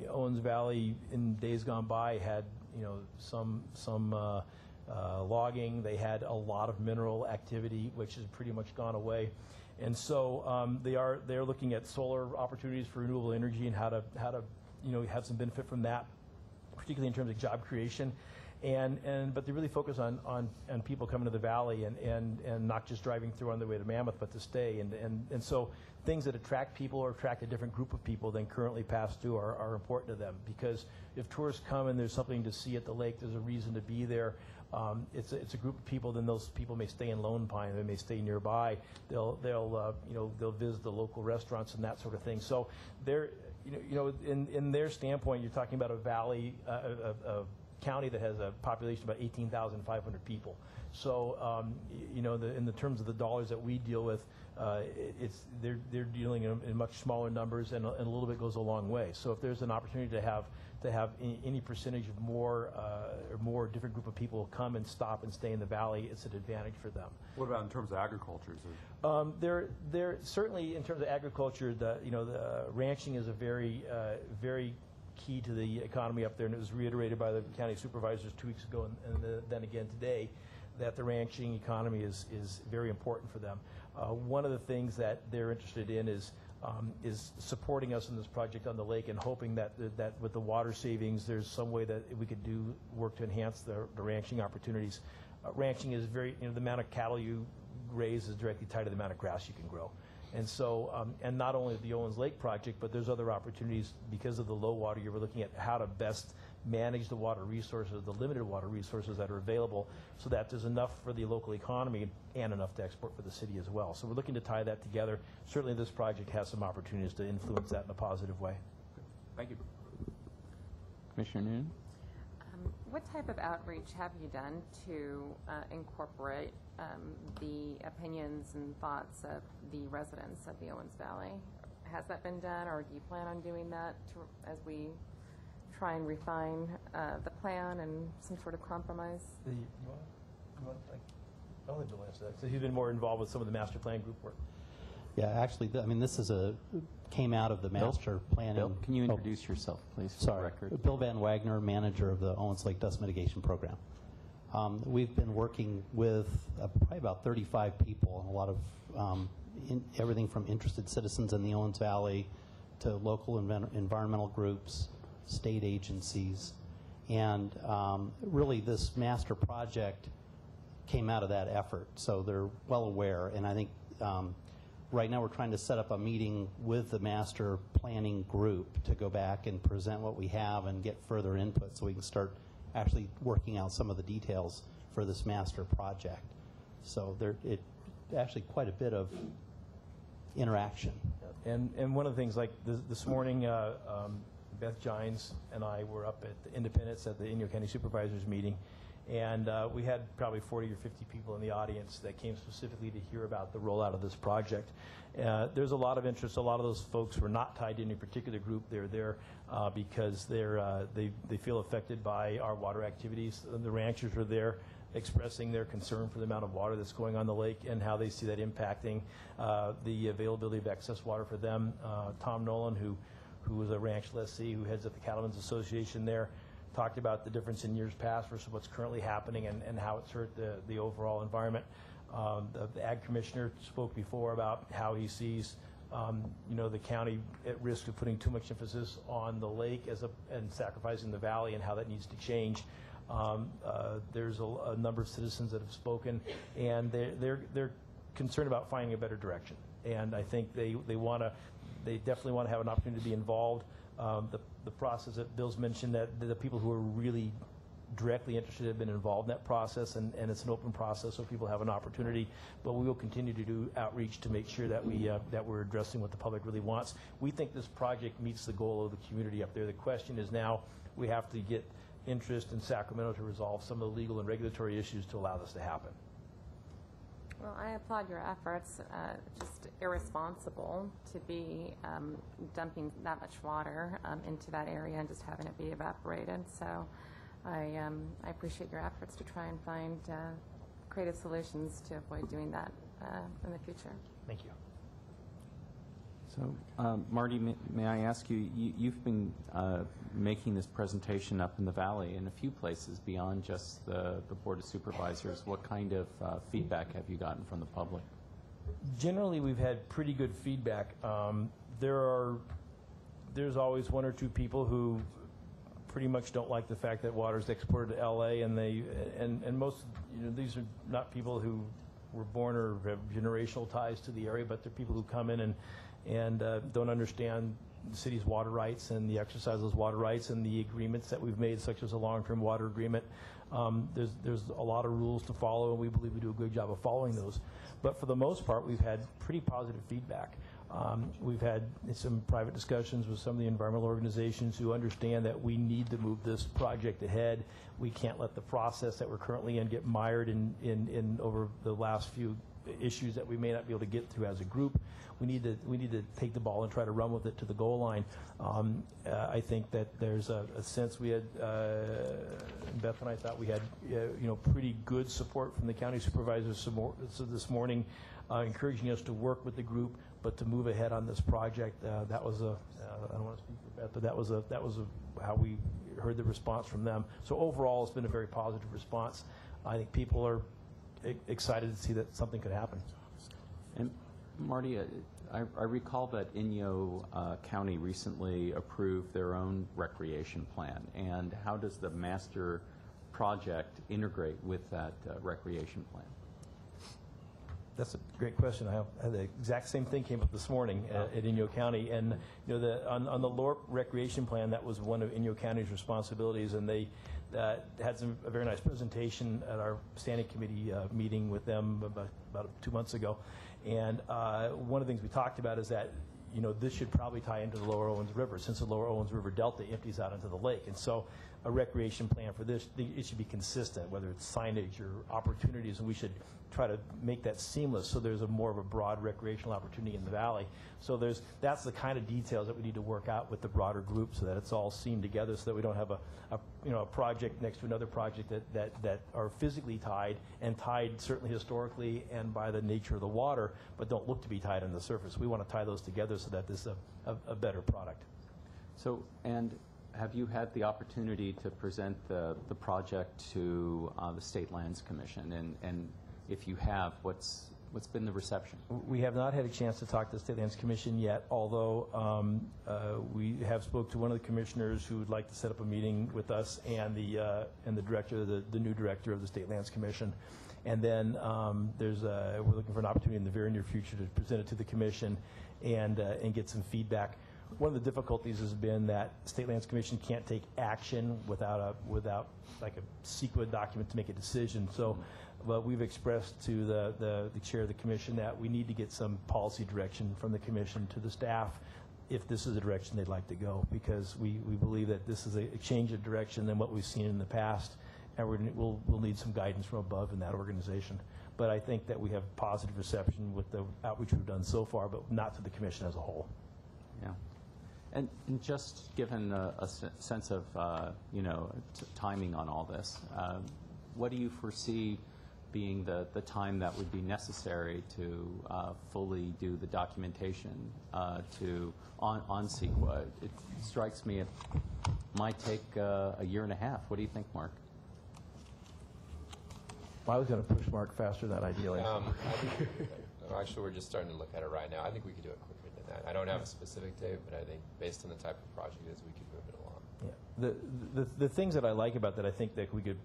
Owens Valley in days gone by had, you know, some logging. They had a lot of mineral activity, which has pretty much gone away, and so they're looking at solar opportunities for renewable energy and how to you know, have some benefit from that, particularly in terms of job creation. But they really focus on people coming to the valley and not just driving through on their way to Mammoth, but to stay. And so things that attract people or attract a different group of people than currently pass through are important to them, because if tourists come and there's something to see at the lake, there's a reason to be there. It's a group of people. Then those people may stay in Lone Pine. They may stay nearby. They'll visit the local restaurants and that sort of thing. So they're in their standpoint, you're talking about a valley, a county that has a population of about 18,500 people. So, in the terms of the dollars that we deal with, they're dealing in much smaller numbers, and a little bit goes a long way. So, if there's an opportunity to have any percentage of more or more different group of people come and stop and stay in the valley, it's an advantage for them. What about in terms of agriculture? They're certainly in terms of agriculture. The ranching is a very key to the economy up there, and it was reiterated by the county supervisors 2 weeks ago, and then again today, that the ranching economy is very important for them. One of the things that they're interested in is supporting us in this project on the lake, and hoping that with the water savings, there's some way that we could do work to enhance the ranching opportunities. Ranching is very, the amount of cattle you raise is directly tied to the amount of grass you can grow. And so, and not only the Owens Lake project, but there's other opportunities because of the low water year. We're looking at how to best manage the water resources, the limited water resources that are available, so that there's enough for the local economy and enough to export for the city as well. So we're looking to tie that together. Certainly this project has some opportunities to influence that in a positive way. Thank you. Commissioner Noonan? What type of outreach have you done to incorporate the opinions and thoughts of the residents of the Owens Valley? Has that been done, or do you plan on doing that as we try and refine the plan and some sort of compromise? I'll let Bill answer that. So he's been more involved with some of the master plan group work. Yeah, actually, this is came out of the master planning. Bill, can you introduce yourself, please, for the record? Bill Van Wagner, manager of the Owens Lake Dust Mitigation Program. We've been working with probably about 35 people, and a lot of everything from interested citizens in the Owens Valley to local environmental groups, state agencies, and really this master project came out of that effort, so they're well aware. And I think right now we're trying to set up a meeting with the master planning group to go back and present what we have and get further input so we can start actually working out some of the details for this master project. So it actually quite a bit of interaction. And one of the things, like this morning, Beth Gines and I were up at the Independence at the Inyo County Supervisors meeting, and we had probably 40 or 50 people in the audience that came specifically to hear about the rollout of this project. There's a lot of interest. A lot of those folks were not tied to any particular group. They're there because they feel affected by our water activities. The ranchers were there expressing their concern for the amount of water that's going on the lake and how they see that impacting the availability of excess water for them. Tom Nolan, who was a ranch lessee who heads up the Cattlemen's Association there, talked about the difference in years past versus what's currently happening and how it's hurt the overall environment. The Ag Commissioner spoke before about how he sees the county at risk of putting too much emphasis on the lake and sacrificing the valley, and how that needs to change. There's a number of citizens that have spoken, and they're concerned about finding a better direction. And I think they definitely want to have an opportunity to be involved. The process that Bill's mentioned, that the people who are really directly interested have been involved in that process, and it's an open process, so people have an opportunity. But we will continue to do outreach to make sure that we're addressing what the public really wants. We think this project meets the goal of the community up there. The question is now we have to get interest in Sacramento to resolve some of the legal and regulatory issues to allow this to happen. Well, I applaud your efforts. Just irresponsible to be dumping that much water into that area and just having it be evaporated. So I appreciate your efforts to try and find creative solutions to avoid doing that in the future. Thank you. So, Marty, may I ask you, you've been making this presentation up in the Valley in a few places beyond just the Board of Supervisors. What kind of feedback have you gotten from the public? Generally, we've had pretty good feedback. There's always one or two people who pretty much don't like the fact that water is exported to LA, and most, these are not people who were born or have generational ties to the area, but they're people who come in and don't understand the city's water rights and the exercise of those water rights and the agreements that we've made, such as a long-term water agreement. There's a lot of rules to follow, and we believe we do a good job of following those. But for the most part, we've had pretty positive feedback. We've had some private discussions with some of the environmental organizations who understand that we need to move this project ahead. We can't let the process that we're currently in get mired in over the last few issues that we may not be able to get through as a group. We need to take the ball and try to run with it to the goal line. I think that there's a sense we had, Beth and I thought we had pretty good support from the county supervisors this morning, encouraging us to work with the group, but to move ahead on this project. That was I don't want to speak for Beth, but that was how we heard the response from them. So overall, it's been a very positive response. I think people are excited to see that something could happen. And Marty, I recall that Inyo County recently approved their own recreation plan. And how does the master project integrate with that recreation plan? That's a great question. I had the exact same thing came up this morning at Inyo County, and on the LORP recreation plan, that was one of Inyo County's responsibilities, and they had a very nice presentation at our standing committee meeting with them about 2 months ago. And one of the things we talked about is that this should probably tie into the Lower Owens River, since the Lower Owens River Delta empties out into the lake, and so a recreation plan for this, it should be consistent, whether it's signage or opportunities, and we should try to make that seamless so there's more of a broad recreational opportunity in the valley. So that's the kind of details that we need to work out with the broader group so that it's all seen together, so that we don't have a project next to another project that are physically tied, and tied certainly historically and by the nature of the water, but don't look to be tied on the surface. We want to tie those together so that this is a better product. So, and have you had the opportunity to present the project to the State Lands Commission? And if you have, what's been the reception? We have not had a chance to talk to the State Lands Commission yet, although we have spoke to one of the commissioners who would like to set up a meeting with us and the director, the new director of the State Lands Commission. And then we're looking for an opportunity in the very near future to present it to the commission and get some feedback. One of the difficulties has been that State Lands Commission can't take action without like a CEQA document to make a decision. So, but we've expressed to the chair of the commission that we need to get some policy direction from the commission to the staff if this is the direction they'd like to go, because we believe that this is a change of direction than what we've seen in the past, and we'll need some guidance from above in that organization. But I think that we have positive reception with the outreach we've done so far, but not to the commission as a whole. Yeah. And just given a sense of, timing on all this, what do you foresee being the time that would be necessary to fully do the documentation on CEQA? It strikes me it might take a year and a half. What do you think, Mark? Well, I was going to push Mark faster than ideally. Actually, we're just starting to look at it right now. I think we could do it quicker than that. I don't have a specific date, but I think based on the type of project it is, we could move it along. Yeah. The things that I like about that, I think that we could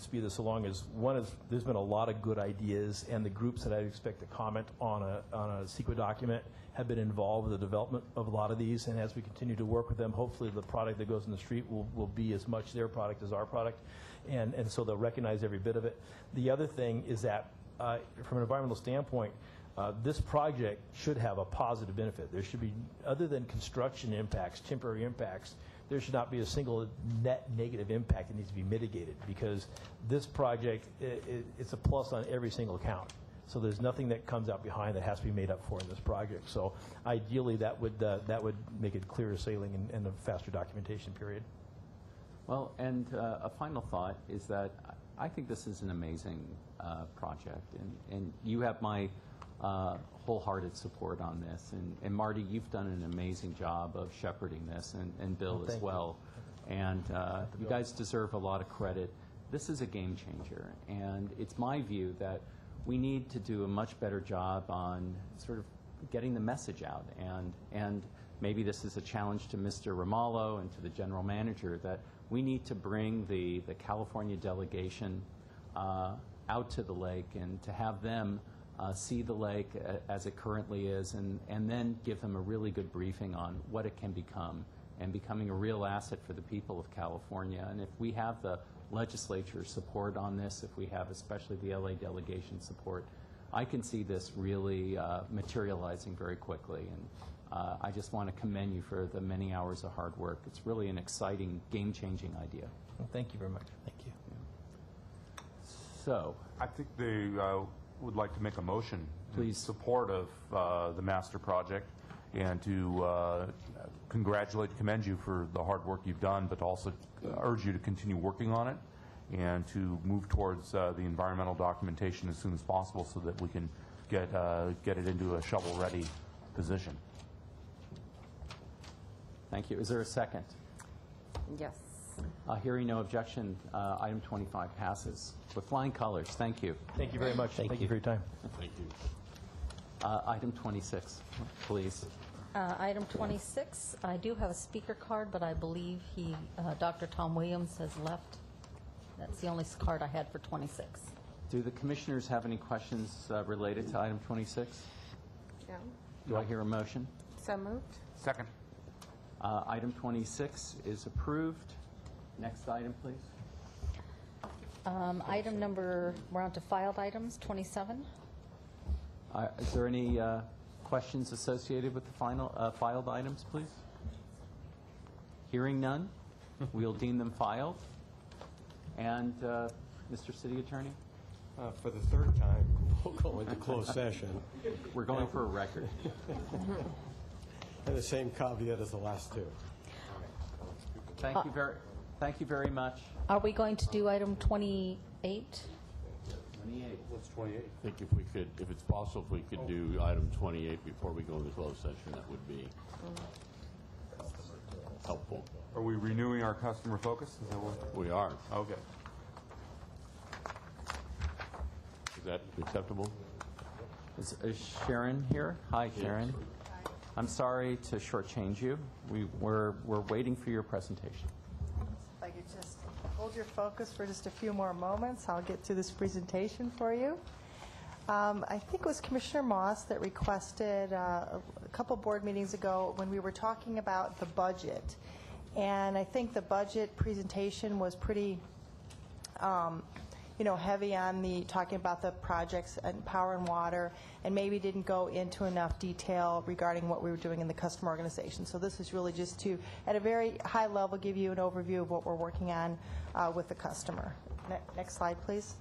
speed this along, is one is there's been a lot of good ideas, and the groups that I expect to comment on a CEQA document have been involved with the development of a lot of these, and as we continue to work with them, hopefully the product that goes in the street will be as much their product as our product, and so they'll recognize every bit of it. The other thing is that from an environmental standpoint, this project should have a positive benefit. There should be, other than construction impacts, temporary impacts, there should not be a single net negative impact that needs to be mitigated, because this project, it's a plus on every single count. So there's nothing that comes out behind that has to be made up for in this project. So ideally, that would make it clearer sailing and a faster documentation period. Well, and a final thought is that I think this is an amazing project, and you have my wholehearted support on this. And Marty, you've done an amazing job of shepherding this, and Bill as well. And you guys deserve a lot of credit. This is a game changer, and it's my view that we need to do a much better job on sort of getting the message out. And maybe this is a challenge to Mr. Ramallo and to the general manager, that we need to bring the California delegation out to the lake and to have them see the lake as it currently is, and then give them a really good briefing on what it can become, and becoming a real asset for the people of California. And if we have the legislature support on this, if we have especially the LA delegation support, I can see this really materializing very quickly. And I just want to commend you for the many hours of hard work. It's really an exciting, game-changing idea. Well, thank you very much. Thank you. So, I think they would like to make a motion in Please. support of the master project, and to commend you for the hard work you've done, but also urge you to continue working on it and to move towards the environmental documentation as soon as possible, so that we can get it into a shovel-ready position. thank you. Is there a second? Yes. Hearing no objection, item 25 passes with flying colors. Thank you. Thank you very much. Thank you for your time. Thank you. Item 26, please. Item 26, I do have a speaker card, but I believe Dr. Tom Williams has left. That's the only card I had for 26. Do the commissioners have any questions related to item 26? No. Do I hear a motion? So moved. Second. Item 26 is approved. Next item, please. Item number, we're on to filed items, 27. Is there any questions associated with the filed items, please? Hearing none, we'll deem them filed. And Mr. City Attorney? For the third time, we'll go into closed session. We're going for a record. And the same caveat as the last two. Thank you very much. Are we going to do item 28? 28. What's 28? I think if it's possible, if we could do item 28 before we go into closed session, that would be helpful. Are we renewing our customer focus? Is that what? We are. Okay. Is that acceptable? Is Sharon here? Hi, Sharon. I'm sorry to shortchange you. We're waiting for your presentation. If I could just hold your focus for just a few more moments, I'll get through this presentation for you. I think it was Commissioner Moss that requested a couple board meetings ago when we were talking about the budget. And I think the budget presentation was pretty heavy on the talking about the projects and power and water, and maybe didn't go into enough detail regarding what we were doing in the customer organization. So this is really just to, at a very high level, give you an overview of what we're working on with the customer. Next slide, please.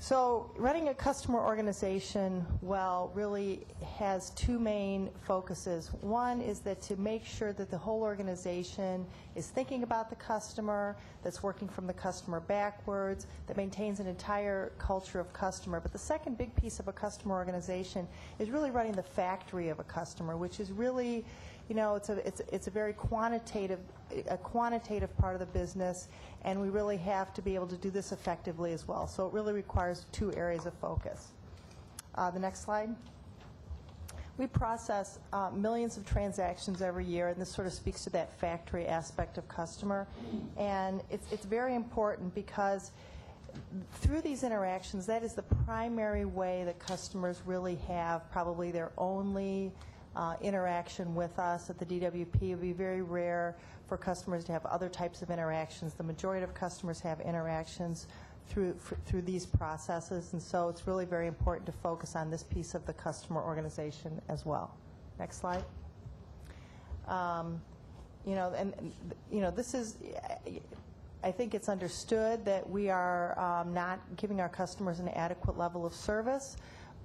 So running a customer organization well really has two main focuses. One is that to make sure that the whole organization is thinking about the customer, that's working from the customer backwards, that maintains an entire culture of customer. But the second big piece of a customer organization is really running the factory of a customer, which is really, it's a very quantitative part of the business, and we really have to be able to do this effectively as well. So it really requires two areas of focus. The next slide. We process millions of transactions every year, and this sort of speaks to that factory aspect of customer. And it's very important because through these interactions, that is the primary way that customers really have probably their only interaction with us at the DWP. It would be very rare for customers to have other types of interactions. The majority of customers have interactions through these processes, and so it's really very important to focus on this piece of the customer organization as well. Next slide. This is, I think it's understood that we are not giving our customers an adequate level of service,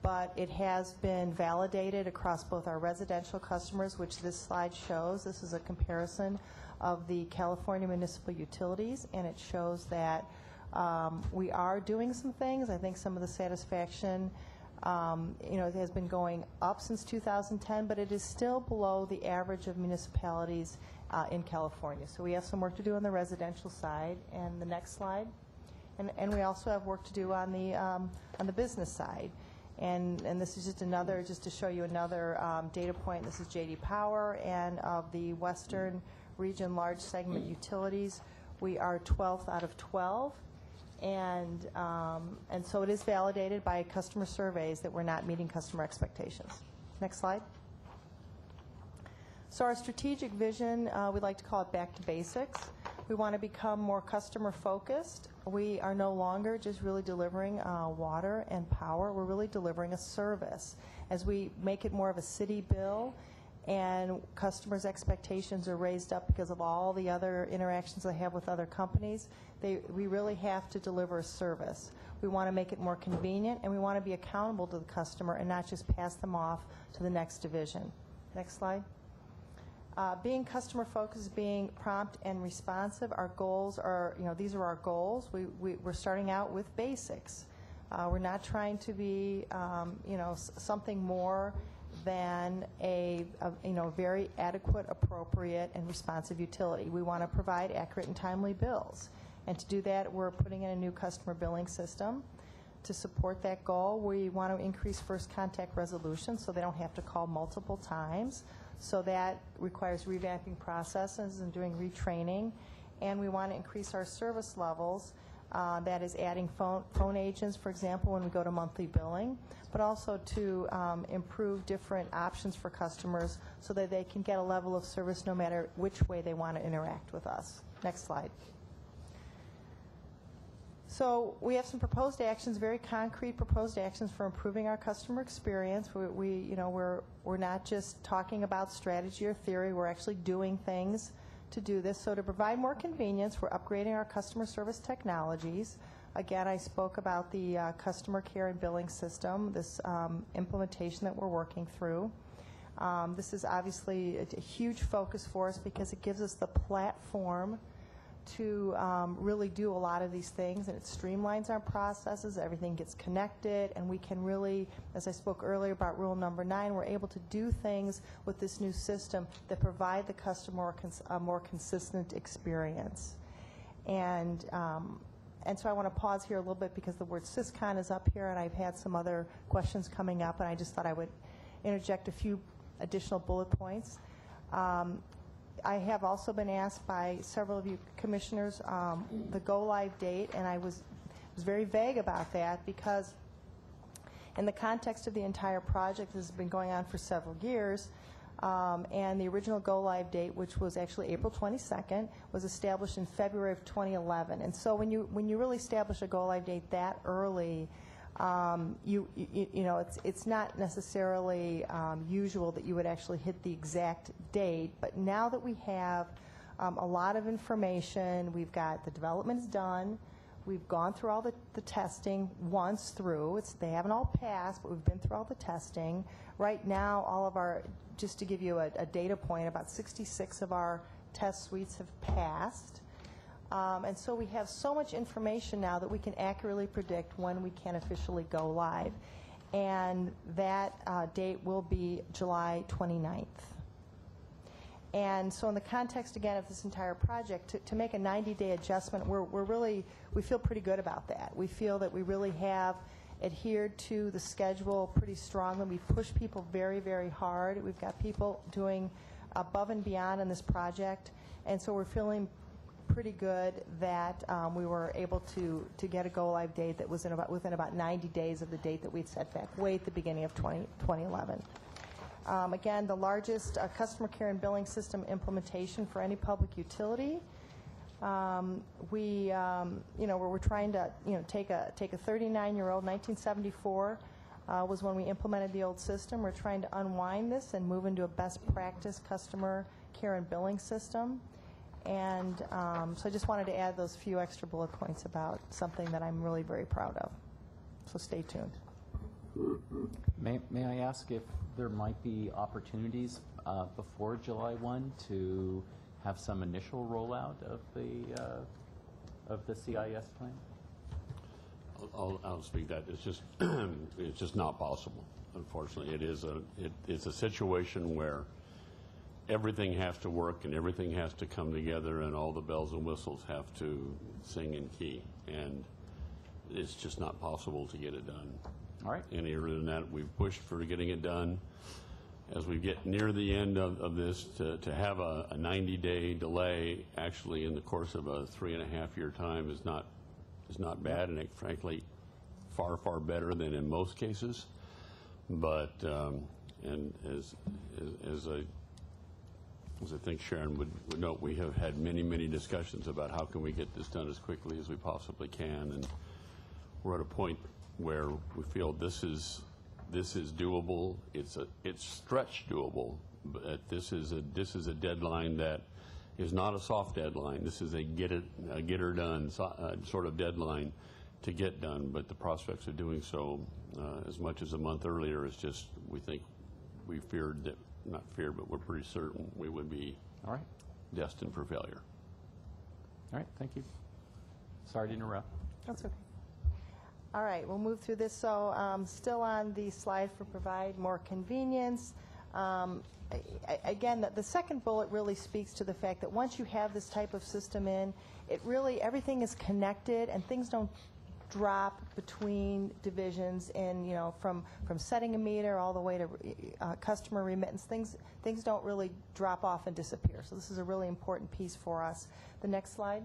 but it has been validated across both our residential customers, which this slide shows. This is a comparison of the California municipal utilities, and it shows that we are doing some things. I think some of the satisfaction, it has been going up since 2010, but it is still below the average of municipalities in California. So we have some work to do on the residential side. And the next slide. And we also have work to do on the business side. And this is just to show you another data point. This is J.D. Power, and of the Western Region large segment utilities, we are 12th out of 12. And so it is validated by customer surveys that we're not meeting customer expectations. Next slide. So our strategic vision, we'd like to call it back to basics. We want to become more customer focused. We are no longer just really delivering water and power. We're really delivering a service. As we make it more of a city bill and customers' expectations are raised up because of all the other interactions they have with other companies, we really have to deliver a service. We want to make it more convenient, and we want to be accountable to the customer and not just pass them off to the next division. Next slide. Being customer focused, being prompt and responsive, our goals are, these are our goals. We're starting out with basics. We're not trying to be, something more than a very adequate, appropriate, and responsive utility. We want to provide accurate and timely bills. And to do that, we're putting in a new customer billing system. To support that goal, we want to increase first contact resolution so they don't have to call multiple times. So that requires revamping processes and doing retraining. And we want to increase our service levels. That is adding phone agents, for example, when we go to monthly billing, but also to improve different options for customers so that they can get a level of service no matter which way they want to interact with us. Next slide. So we have some proposed actions, very concrete proposed actions for improving our customer experience. We're not just talking about strategy or theory. We're actually doing things to do this. So to provide more convenience, we're upgrading our customer service technologies. Again, I spoke about the customer care and billing system, this implementation that we're working through. This is obviously a huge focus for us because it gives us the platform to really do a lot of these things, and it streamlines our processes. Everything gets connected, and we can really, as I spoke earlier about rule number 9, we're able to do things with this new system that provide the customer a more consistent experience. And so I want to pause here a little bit because the word SysCon is up here, and I've had some other questions coming up, and I just thought I would interject a few additional bullet points. I have also been asked by several of you commissioners the go-live date, and I was very vague about that because in the context of the entire project, this has been going on for several years, and the original go-live date, which was actually April 22nd, was established in February of 2011. And so when you really establish a go-live date that early, it's not necessarily usual that you would actually hit the exact date, but now that we have a lot of information, we've got the development's done, we've gone through all the testing once through, they haven't all passed, but we've been through all the testing. Right now, all of our, just to give you a data point, about 66 of our test suites have passed. And so we have so much information now that we can accurately predict when we can officially go live. And that date will be July 29th. And so in the context, again, of this entire project, to make a 90-day adjustment, we feel pretty good about that. We feel that we really have adhered to the schedule pretty strongly. We've pushed people very, very hard. We've got people doing above and beyond on this project. And so we're feeling pretty good that we were able to get a go-live date that was within about 90 days of the date that we'd set back way at the beginning of 2011. Again, the largest customer care and billing system implementation for any public utility. We're trying to take a 39-year-old, 1974 was when we implemented the old system. We're trying to unwind this and move into a best practice customer care and billing system. And so I just wanted to add those few extra bullet points about something that I'm really very proud of. So stay tuned. May I ask if there might be opportunities before July 1 to have some initial rollout of the CIS plan? I'll speak that. It's just it's just not possible. Unfortunately, it's a situation where everything has to work and everything has to come together and all the bells and whistles have to sing in key, and it's just not possible to get it done. All right. Any earlier than that, we've pushed for getting it done. As we get near the end of this, to have a 90-day delay actually in the course of a 3.5-year time is not bad, and frankly, far, far better than in most cases. But and as I think Sharon would note, we have had many, many discussions about how can we get this done as quickly as we possibly can, and we're at a point where we feel this is doable. It's stretch doable, but this is a deadline that is not a soft deadline. This is a get her done sort of deadline to get done. But the prospects of doing so as much as a month earlier is just, we feared that, not feared, but we're pretty certain we would be destined for failure. All right, thank you. Sorry to interrupt. That's okay. All right, we'll move through this. So still on the slide for provide more convenience. Again, the second bullet really speaks to the fact that once you have this type of system in, it really, everything is connected and things don't drop between divisions, and from setting a meter all the way to customer remittance, things don't really drop off and disappear. So this is a really important piece for us. The next slide.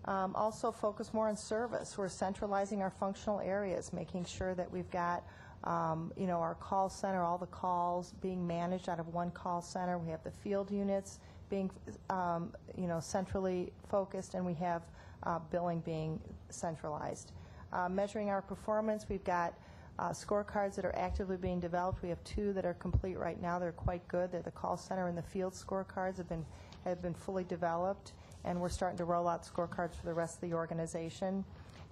Also focus more on service. We're centralizing our functional areas, making sure that we've got our call center, all the calls being managed out of one call center. We have the field units being centrally focused, and we have billing being centralized. Measuring our performance, we've got scorecards that are actively being developed. We have 2 that are complete right now. They're quite good. They're the call center and the field scorecards have been fully developed, and we're starting to roll out scorecards for the rest of the organization.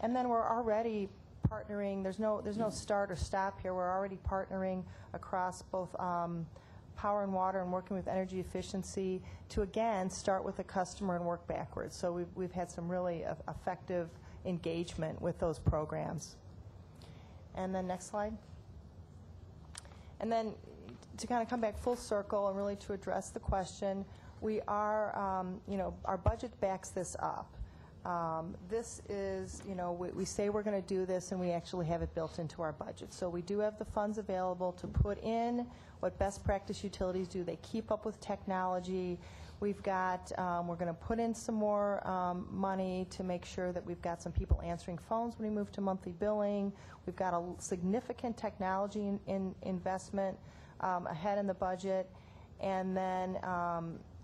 And then we're already partnering. There's no start or stop here. We're already partnering across both power and water and working with energy efficiency to, again, start with the customer and work backwards. So we've had some really effective engagement with those programs. And then next slide. And then to kind of come back full circle and really to address the question, we are, our budget backs this up. This is, we say we're going to do this, and we actually have it built into our budget. So we do have the funds available to put in what best practice utilities do. They keep up with technology. We've got, we're going to put in some more money to make sure that we've got some people answering phones when we move to monthly billing. We've got a significant technology investment ahead in the budget. And then,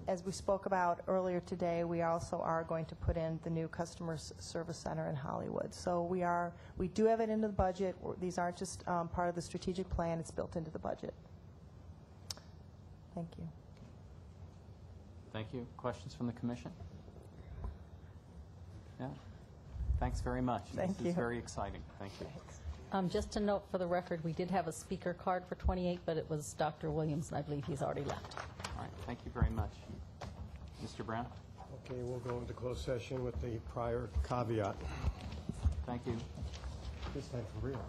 as we spoke about earlier today, we also are going to put in the new customer service center in Hollywood. So we do have it into the budget. These aren't just part of the strategic plan. It's built into the budget. Thank you. Thank you. Questions from the commission? Yeah. Thanks very much. Thank you. This is very exciting. Thank you. Just to note for the record, we did have a speaker card for 28, but it was Dr. Williams, and I believe he's already left. All right. Thank you very much. Mr. Brown? Okay, we'll go into closed session with the prior caveat. Thank you. This time for real.